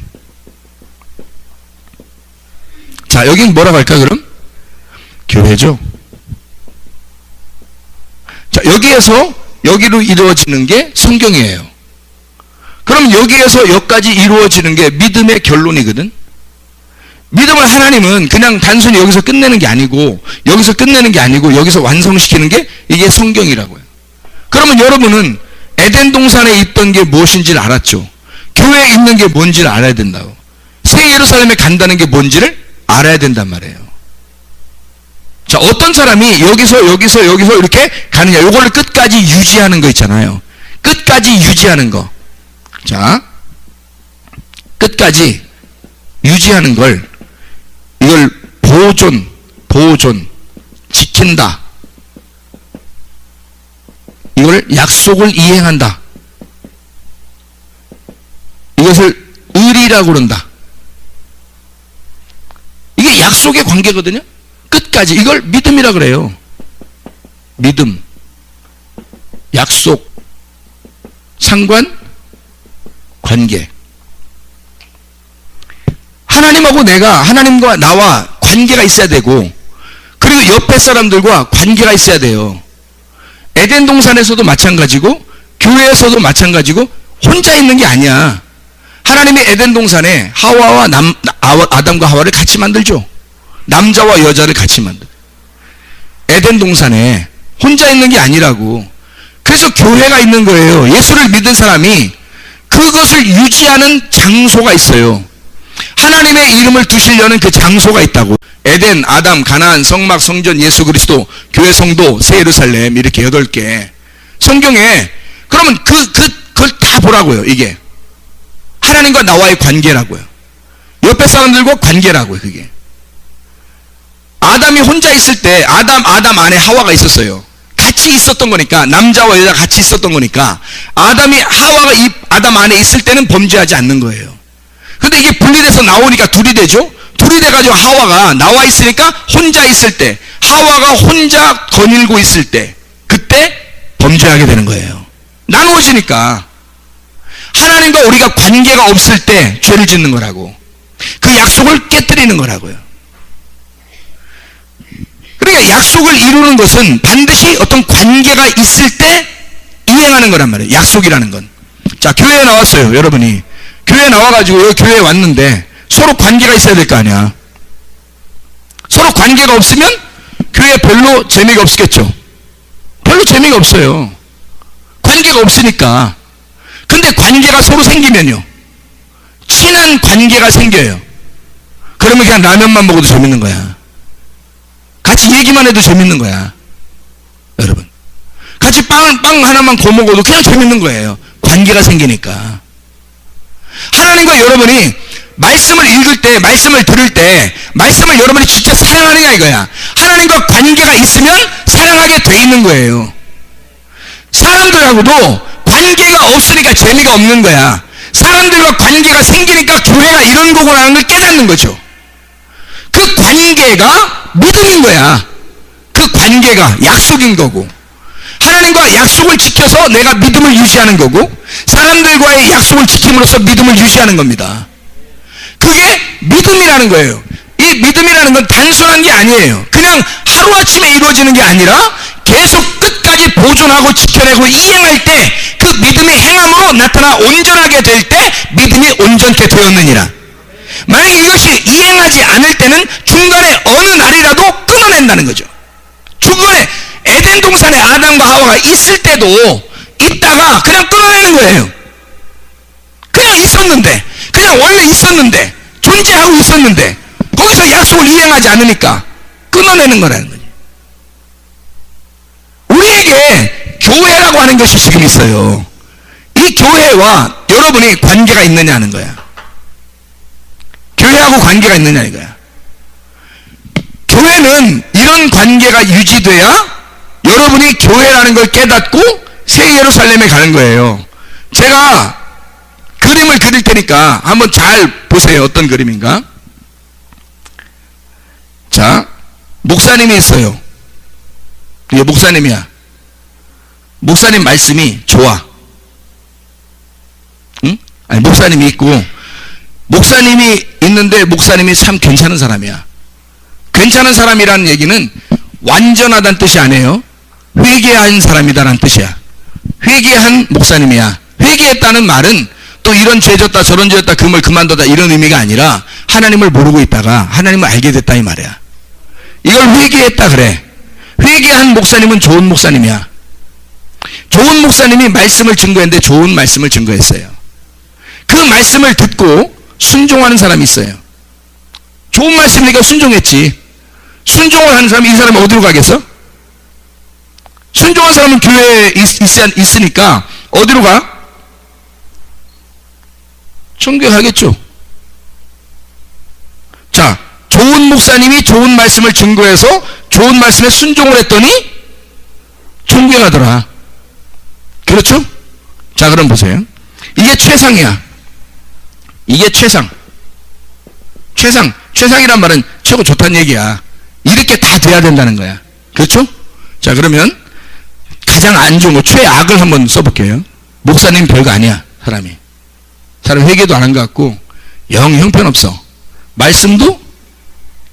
자, 여기는 뭐라고 할까 그럼? 교회죠. 자, 여기에서 여기로 이루어지는 게 성경이에요. 그럼 여기에서 여기까지 이루어지는 게 믿음의 결론이거든. 믿음을 하나님은 그냥 단순히 여기서 끝내는 게 아니고, 여기서 끝내는 게 아니고 여기서 완성시키는 게 이게 성경이라고요. 그러면 여러분은 에덴 동산에 있던 게 무엇인지를 알았죠. 교회에 있는 게 뭔지를 알아야 된다고. 새 예루살렘에 간다는 게 뭔지를 알아야 된단 말이에요. 자, 어떤 사람이 여기서 이렇게 가느냐, 요거를 끝까지 유지하는 거 있잖아요. 끝까지 유지하는 거. 자, 끝까지 유지하는 걸, 이걸 보존, 지킨다. 이걸 약속을 이행한다. 이것을 의리라고 그런다. 이게 약속의 관계거든요. 끝까지. 이걸 믿음이라 그래요. 믿음, 약속, 상관, 관계. 하나님과 나와 관계가 있어야 되고, 그리고 옆에 사람들과 관계가 있어야 돼요. 에덴 동산에서도 마찬가지고, 교회에서도 마찬가지고, 혼자 있는 게 아니야. 하나님이 에덴 동산에 아담과 하와를 같이 만들죠. 남자와 여자를 같이 만들. 에덴 동산에 혼자 있는 게 아니라고. 그래서 교회가 있는 거예요. 예수를 믿은 사람이 그것을 유지하는 장소가 있어요. 하나님의 이름을 두시려는 그 장소가 있다고. 에덴, 아담, 가나안, 성막, 성전, 예수 그리스도, 교회 성도, 새 예루살렘, 이렇게 8개. 성경에, 그러면 그 그걸 다 보라고요. 이게 하나님과 나와의 관계라고요. 옆에 사람들과 관계라고요. 그게 아담이 혼자 있을 때 아담 안에 하와가 있었어요. 같이 있었던 거니까, 남자와 여자가 같이 있었던 거니까 아담이 하와가 이 아담 안에 있을 때는 범죄하지 않는 거예요. 근데 이게 분리돼서 나오니까 둘이 되죠. 둘이 돼가지고 하와가 나와 있으니까 혼자 있을 때, 하와가 혼자 거닐고 있을 때, 그때 범죄하게 되는 거예요. 나누어지니까. 하나님과 우리가 관계가 없을 때 죄를 짓는 거라고. 그 약속을 깨뜨리는 거라고요. 그러니까 약속을 이루는 것은 반드시 어떤 관계가 있을 때 이행하는 거란 말이에요. 약속이라는 건. 자, 교회에 나왔어요. 여러분이 교회에 나와가지고 여기 교회에 왔는데 서로 관계가 있어야 될 거 아니야. 서로 관계가 없으면 교회 별로 재미가 없겠죠. 별로 재미가 없어요. 관계가 없으니까. 근데 관계가 서로 생기면요, 친한 관계가 생겨요. 그러면 그냥 라면만 먹어도 재밌는 거야. 같이 얘기만 해도 재밌는 거야. 여러분, 같이 빵 하나만 구워 먹어도 그냥 재밌는 거예요. 관계가 생기니까. 하나님과 여러분이 말씀을 읽을 때, 말씀을 들을 때, 말씀을 여러분이 진짜 사랑하느냐 이거야. 하나님과 관계가 있으면 사랑하게 돼 있는 거예요. 사람들하고도 관계가 없으니까 재미가 없는 거야. 사람들과 관계가 생기니까 교회가 이런 거구나 하는 걸 깨닫는 거죠. 그 관계가 믿음인 거야. 그 관계가 약속인 거고, 하나님과 약속을 지켜서 내가 믿음을 유지하는 거고, 사람들과의 약속을 지킴으로써 믿음을 유지하는 겁니다. 그게 믿음이라는 거예요. 이 믿음이라는 건 단순한 게 아니에요. 그냥 하루아침에 이루어지는 게 아니라 계속 끝까지 보존하고 지켜내고 이행할 때 그 믿음이 행함으로 나타나 온전하게 될 때 믿음이 온전케 되었느니라. 만약 이것이 이행하지 않을 때는 중간에 어느 날이라도 끊어낸다는 거죠. 중간에 에덴 동산에 아담과 하와가 있을 때도 있다가 그냥 끊어내는 거예요. 그냥 있었는데, 그냥 원래 있었는데, 존재하고 있었는데 거기서 약속을 이행하지 않으니까 끊어내는 거라는 거죠. 우리에게 교회라고 하는 것이 지금 있어요. 이 교회와 여러분이 관계가 있느냐 하는 거야. 교회하고 관계가 있느냐 이거야. 교회는 이런 관계가 유지돼야 여러분이 교회라는 걸 깨닫고 새 예루살렘에 가는 거예요. 제가 그림을 그릴 테니까 한번 잘 보세요. 어떤 그림인가? 자, 목사님이 있어요. 이게 목사님이야. 목사님 말씀이 좋아. 응? 아니, 목사님이 있고, 목사님이 있는데 목사님이 참 괜찮은 사람이야. 괜찮은 사람이라는 얘기는 완전하다는 뜻이 아니에요. 회개한 사람이다라는 뜻이야. 회개한 목사님이야. 회개했다는 말은 또 이런 죄 졌다 저런 죄 졌다 금을 그만뒀다 이런 의미가 아니라 하나님을 모르고 있다가 하나님을 알게 됐다 이 말이야. 이걸 회개했다 그래. 회개한 목사님은 좋은 목사님이야. 좋은 목사님이 말씀을 증거했는데 좋은 말씀을 증거했어요. 그 말씀을 듣고 순종하는 사람이 있어요. 좋은 말씀이니까 순종했지. 순종을 하는 사람이 이 사람이 어디로 가겠어? 순종한 사람은 교회에 있으니까 어디로 가? 천국에 가겠죠. 자, 좋은 목사님이 좋은 말씀을 증거해서 좋은 말씀에 순종을 했더니 천국에 가더라. 그렇죠? 자, 그럼 보세요. 이게 최상이야. 이게 최상. 최상이란 말은 최고 좋다는 얘기야. 이렇게 다 돼야 된다는 거야. 그렇죠? 자, 그러면 가장 안 좋은 거, 최악을 한번 써볼게요. 목사님 별거 아니야, 사람이. 사람 회개도 안 한 것 같고, 영 형편없어. 말씀도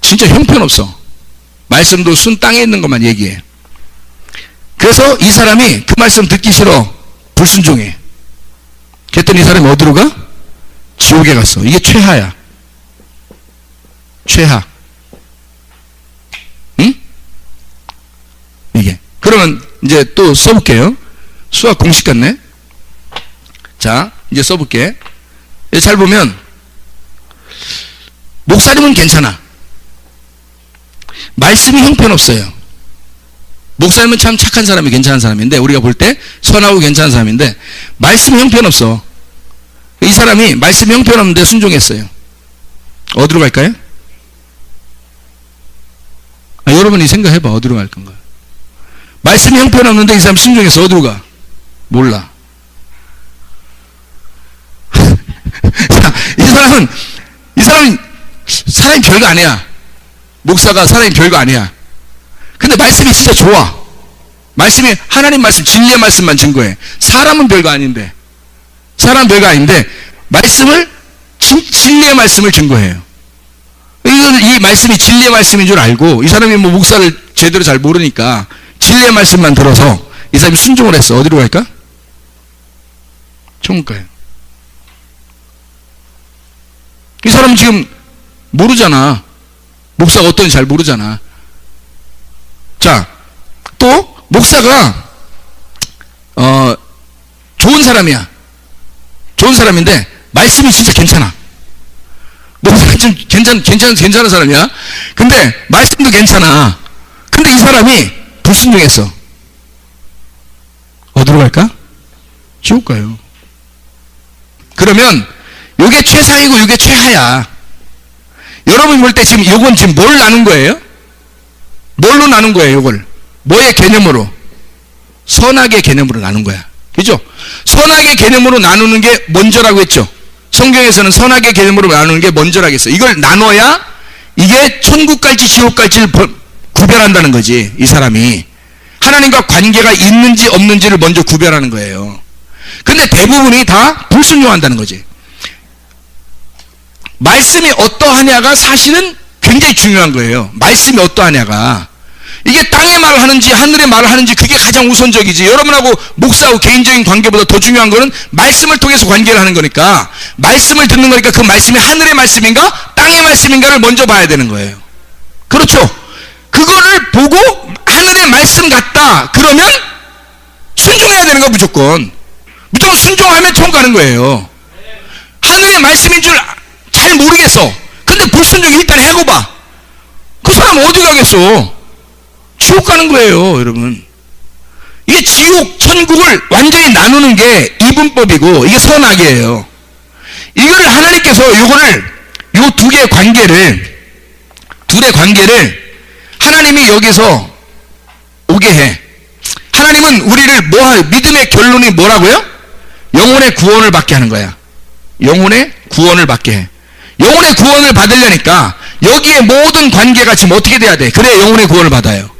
진짜 형편없어. 말씀도 순 땅에 있는 것만 얘기해. 그래서 이 사람이 그 말씀 듣기 싫어. 불순종해. 그랬더니 이 사람이 어디로 가? 지옥에 갔어. 이게 최하야. 최하. 응? 이게. 그러면 이제 또 써볼게요. 수학 공식 같네. 자, 이제 써볼게. 잘 보면 목사님은 괜찮아. 말씀이 형편없어요. 목사님은 참 착한 사람이 괜찮은 사람인데, 우리가 볼 때 선하고 괜찮은 사람인데, 말씀 형편없어. 이 사람이 말씀 형편없는데 순종했어요. 어디로 갈까요? 여러분이 생각해봐. 어디로 갈 건가? 말씀 형편없는데 이 사람 순종해서 어디로 가? 몰라. 이 사람은 사람이 별거 아니야. 목사가 사람이 별거 아니야. 근데 말씀이 진짜 좋아. 말씀이 하나님 말씀, 진리의 말씀만 증거해. 사람은 별거 아닌데, 사람은 별거 아닌데 말씀을 진리의 말씀을 증거해요. 이 말씀이 진리의 말씀인 줄 알고, 이 사람이 뭐 목사를 제대로 잘 모르니까 진리의 말씀만 들어서 이 사람이 순종을 했어. 어디로 갈까? 천국 가요. 이 사람은 지금 모르잖아. 목사가 어떤지 잘 모르잖아. 자, 또 목사가 좋은 사람이야. 좋은 사람인데 말씀이 진짜 괜찮아. 목사가 좀 괜찮은 사람이야. 근데 말씀도 괜찮아. 근데 이 사람이 불순종했어. 어디로 갈까? 지옥 가요. 그러면 요게 최상이고 요게 최하야. 여러분이 볼 때 지금 요건 지금 뭘 나눈 거예요? 뭘로 나눈 거예요, 요걸? 뭐의 개념으로? 선악의 개념으로 나눈 거야. 그죠? 선악의 개념으로 나누는 게 먼저라고 했죠? 성경에서는 선악의 개념으로 나누는 게 먼저라고 했어요. 이걸 나눠야 이게 천국 갈지 지옥 갈지를 구별한다는 거지, 이 사람이. 하나님과 관계가 있는지 없는지를 먼저 구별하는 거예요. 근데 대부분이 다 불순종한다는 거지. 말씀이 어떠하냐가 사실은 굉장히 중요한 거예요. 말씀이 어떠하냐가. 이게 땅의 말을 하는지 하늘의 말을 하는지 그게 가장 우선적이지. 여러분하고 목사하고 개인적인 관계보다 더 중요한 거는 말씀을 통해서 관계를 하는 거니까, 말씀을 듣는 거니까 그 말씀이 하늘의 말씀인가 땅의 말씀인가를 먼저 봐야 되는 거예요. 그렇죠? 그거를 보고 하늘의 말씀 같다 그러면 순종해야 되는 거야. 무조건 순종하면 천국 가는 거예요. 하늘의 말씀인 줄 잘 모르겠어. 근데 불순종 일단 해고봐. 그 사람 어디 가겠어? 지옥 가는 거예요, 여러분. 이게 지옥, 천국을 완전히 나누는 게 이분법이고, 이게 선악이에요. 이거를 하나님께서 요 두 개의 관계를 하나님이 여기서 오게 해. 하나님은 우리를 믿음의 결론이 뭐라고요? 영혼의 구원을 받게 하는 거야. 영혼의 구원을 받게 해. 영혼의 구원을 받으려니까 여기에 모든 관계가 지금 어떻게 돼야 돼? 그래야 영혼의 구원을 받아요.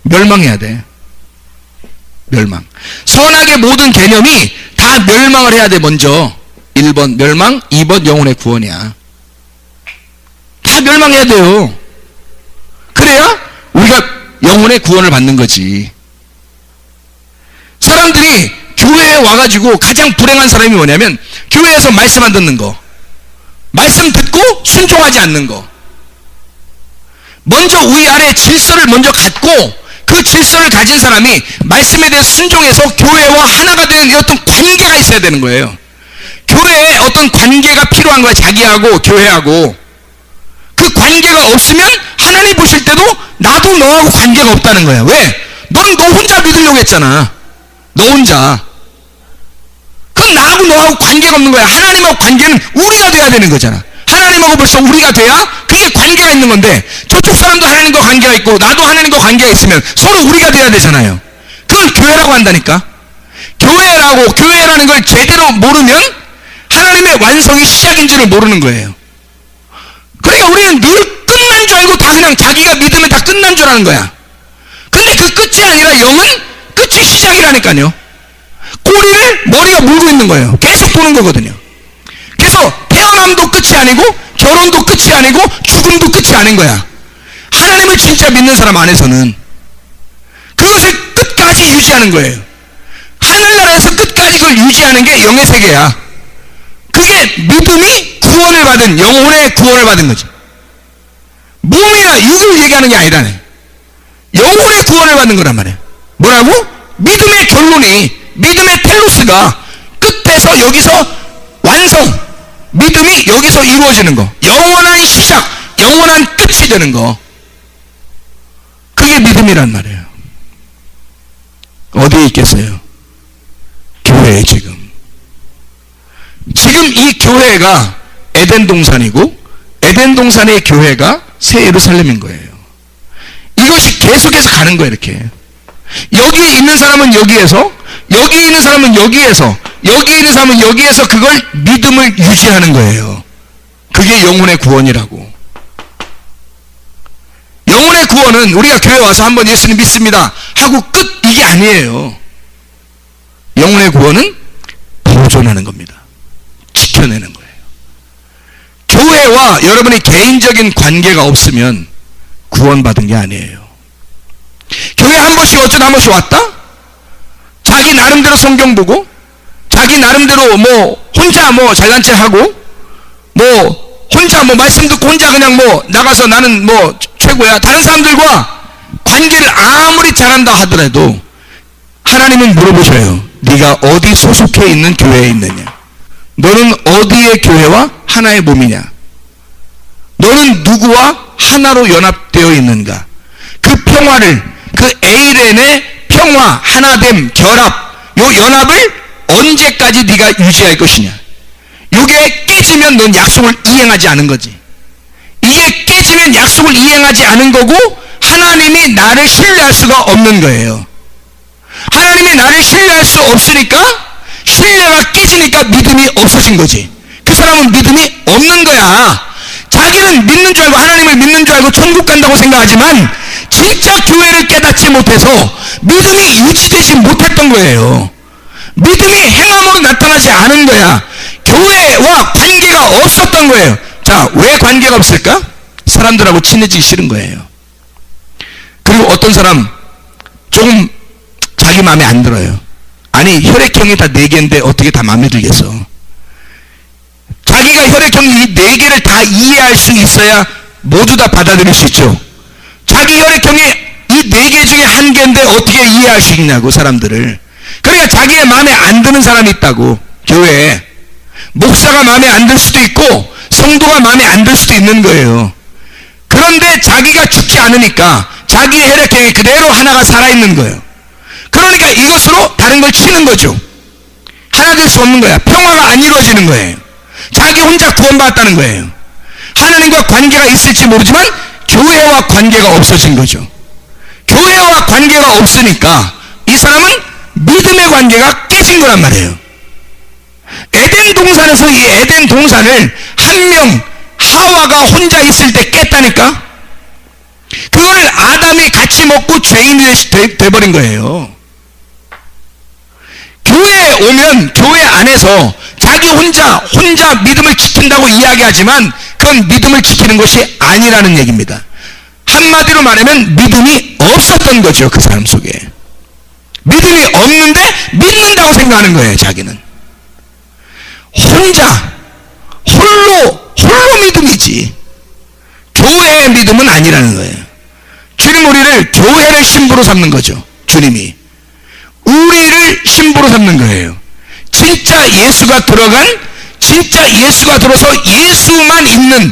멸망해야 돼. 멸망. 선악의 모든 개념이 다 멸망을 해야 돼. 먼저 1번 멸망, 2번 영혼의 구원이야. 다 멸망해야 돼요. 그래야 우리가 영혼의 구원을 받는 거지. 사람들이 교회에 와가지고 가장 불행한 사람이 뭐냐면, 교회에서 말씀 안 듣는 거, 말씀 듣고 순종하지 않는 거. 먼저 위아래 질서를 먼저 갖고, 그 질서를 가진 사람이 말씀에 대해 순종해서 교회와 하나가 되는 어떤 관계가 있어야 되는 거예요. 교회에 어떤 관계가 필요한 거야. 자기하고 교회하고. 그 관계가 없으면 하나님 보실 때도 나도 너하고 관계가 없다는 거야. 왜? 넌 너 혼자 믿으려고 했잖아. 너 혼자. 그럼 나하고 너하고 관계가 없는 거야. 하나님하고 관계는 우리가 돼야 되는 거잖아. 하나님하고 벌써 우리가 돼야 그게 관계가 있는 건데, 저쪽 사람도 하나님과 관계가 있고 나도 하나님과 관계가 있으면 서로 우리가 돼야 되잖아요. 그걸 교회라고 한다니까. 교회라는 걸 제대로 모르면 하나님의 완성이 시작인 줄을 모르는 거예요. 그러니까 우리는 늘 끝난 줄 알고 다 그냥 자기가 믿으면 다 끝난 줄 아는 거야. 근데 그 끝이 아니라 영은 끝이 시작이라니까요. 꼬리를 머리가 물고 있는 거예요. 계속 보는 거거든요. 그래서 태어남도 끝이 아니고 결혼도 끝이 아니고 죽음도 끝이 아닌 거야. 하나님을 진짜 믿는 사람 안에서는 그것을 끝까지 유지하는 거예요. 하늘나라에서 끝까지 그걸 유지하는 게 영의 세계야. 그게 믿음이 구원을 받은, 영혼의 구원을 받은 거지. 몸이나 육을 얘기하는 게 아니라네. 영혼의 구원을 받는 거란 말이야. 뭐라고? 믿음의 결론이, 믿음의 텔로스가 끝에서 여기서 완성, 믿음이 여기서 이루어지는 거. 영원한 시작, 영원한 끝이 되는 거. 그게 믿음이란 말이에요. 어디에 있겠어요? 교회에 지금 이 교회가 에덴 동산이고 에덴 동산의 교회가 새 예루살렘인 거예요. 이것이 계속해서 가는 거예요. 이렇게 여기 있는 사람은 여기에서, 여기 있는 사람은 여기에서, 여기 있는 사람은 여기에서 그걸 믿음을 유지하는 거예요. 그게 영혼의 구원이라고. 영혼의 구원은 우리가 교회 와서 한번 예수님 믿습니다 하고 끝, 이게 아니에요. 영혼의 구원은 보존하는 겁니다. 지켜내는 거예요. 교회와 여러분의 개인적인 관계가 없으면 구원받은 게 아니에요. 교회 한 번씩 어쩌다 한 번씩 왔다? 자기 나름대로 성경 보고, 자기 나름대로 혼자 잘난 체 하고, 혼자 말씀 듣고 혼자 그냥 나가서 나는 최고야. 다른 사람들과 관계를 아무리 잘한다 하더라도 하나님은 물어보셔요. 네가 어디 소속해 있는 교회에 있느냐? 너는 어디의 교회와 하나의 몸이냐? 너는 누구와 하나로 연합되어 있는가? 그 평화를, 그 에이렌의 평화, 하나됨, 결합, 요 연합을 언제까지 네가 유지할 것이냐? 요게 깨지면 넌 약속을 이행하지 않은 거지. 이게 깨지면 약속을 이행하지 않은 거고 하나님이 나를 신뢰할 수가 없는 거예요. 하나님이 나를 신뢰할 수 없으니까, 신뢰가 깨지니까 믿음이 없어진 거지. 그 사람은 믿음이 없는 거야. 자기는 믿는 줄 알고, 하나님을 믿는 줄 알고 천국 간다고 생각하지만 진짜 교회를 깨닫지 못해서 믿음이 유지되지 못했던 거예요. 믿음이 행함으로 나타나지 않은 거야. 교회와 관계가 없었던 거예요. 자, 왜 관계가 없을까? 사람들하고 친해지기 싫은 거예요. 그리고 어떤 사람 조금 자기 마음에 안 들어요. 아니, 혈액형이 다 4개인데 어떻게 다 마음에 들겠어? 자기가 혈액형이 이 4개를 다 이해할 수 있어야 모두 다 받아들일 수 있죠. 자기 혈액형이 이 4개 중에 1개인데 어떻게 이해할 수 있냐고, 사람들을. 그러니까 자기의 마음에 안 드는 사람이 있다고. 교회에 목사가 마음에 안 들 수도 있고 성도가 마음에 안 들 수도 있는 거예요. 그런데 자기가 죽지 않으니까 자기의 혈액형이 그대로 하나가 살아있는 거예요. 그러니까 이것으로 다른 걸 치는 거죠. 하나 될 수 없는 거야. 평화가 안 이루어지는 거예요. 자기 혼자 구원받았다는 거예요. 하나님과 관계가 있을지 모르지만 교회와 관계가 없어진 거죠. 교회와 관계가 없으니까 이 사람은 믿음의 관계가 깨진 거란 말이에요. 에덴 동산에서 이 에덴 동산을 한 명, 하와가 혼자 있을 때 깼다니까? 그걸 아담이 같이 먹고 죄인이 돼버린 거예요. 교회에 오면 교회 안에서 자기 혼자 믿음을 지킨다고 이야기하지만 그건 믿음을 지키는 것이 아니라는 얘기입니다. 한마디로 말하면 믿음이 없었던 거죠. 그 사람 속에 믿음이 없는데 믿는다고 생각하는 거예요. 자기는 홀로 믿음이지 교회의 믿음은 아니라는 거예요. 주님 우리를 교회를 신부로 삼는 거죠. 주님이 우리를 신부로 삼는 거예요. 진짜 예수가 들어서 예수만 있는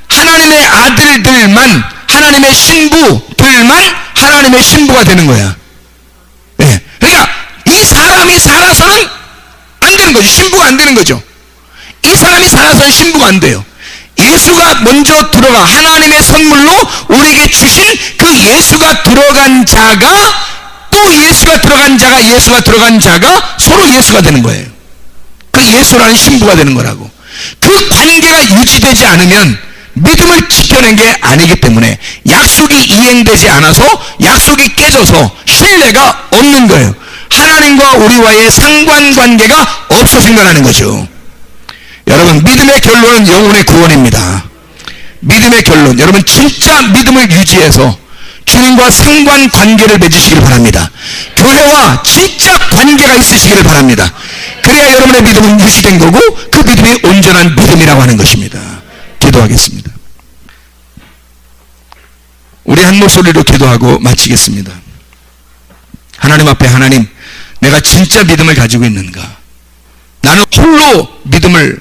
하나님의 아들들만, 하나님의 신부들만 하나님의 신부가 되는 거야. 네. 그러니까 이 사람이 살아서는 안 되는 거죠. 신부가 안 되는 거죠. 이 사람이 살아서는 신부가 안 돼요. 예수가 먼저 들어가 하나님의 선물로 우리에게 주신 그 예수가 들어간 자가 또 예수가 들어간 자가 서로 예수가 되는 거예요. 그 예수라는 신부가 되는 거라고. 그 관계가 유지되지 않으면 믿음을 지켜낸 게 아니기 때문에 약속이 이행되지 않아서 약속이 깨져서 신뢰가 없는 거예요. 하나님과 우리와의 상관관계가 없어진 거라는 거죠. 여러분, 믿음의 결론은 영혼의 구원입니다. 믿음의 결론, 여러분 진짜 믿음을 유지해서 주님과 상관관계를 맺으시길 바랍니다. 교회와 진짜 관계가 있으시기를 바랍니다. 그래야 여러분의 믿음은 유지된 거고 그 믿음이 온전한 믿음이라고 하는 것입니다. 기도하겠습니다. 우리 한 목소리로 기도하고 마치겠습니다. 하나님 앞에, 하나님, 내가 진짜 믿음을 가지고 있는가? 나는 홀로 믿음을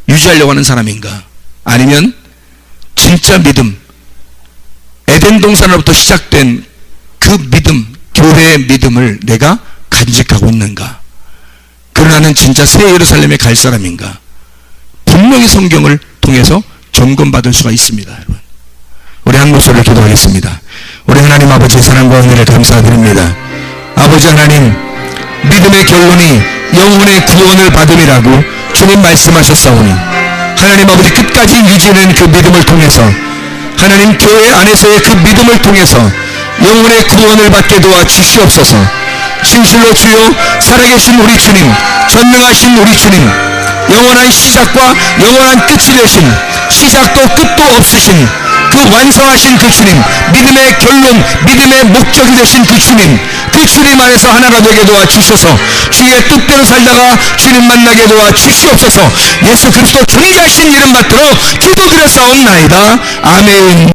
유지하려고 하는 사람인가? 아니면 진짜 믿음, 에덴 동산으로부터 시작된 그 믿음, 교회의 믿음을 내가 간직하고 있는가? 그러나는 진짜 새 예루살렘에 갈 사람인가? 분명히 성경을 통해서 점검받을 수가 있습니다. 여러분, 우리 한 목소리를 기도하겠습니다. 우리 하나님 아버지의 사랑과 은혜를 감사드립니다. 아버지 하나님, 믿음의 결론이 영혼의 구원을 받음이라고 주님 말씀하셨사오니 하나님 아버지 끝까지 유지하는 그 믿음을 통해서 하나님 교회 안에서의 그 믿음을 통해서 영혼의 구원을 받게 도와 주시옵소서. 진실로 주여, 살아계신 우리 주님, 전능하신 우리 주님, 영원한 시작과 영원한 끝이 되신, 시작도 끝도 없으신 그 완성하신 그 주님, 믿음의 결론, 믿음의 목적이 되신 그 주님 안에서 하나가 되게 도와 주셔서 주의 뜻대로 살다가 주님 만나게 도와 주시옵소서. 예수 그리스도 존귀하신 이름 받들어 기도드렸사옵나이다. 아멘.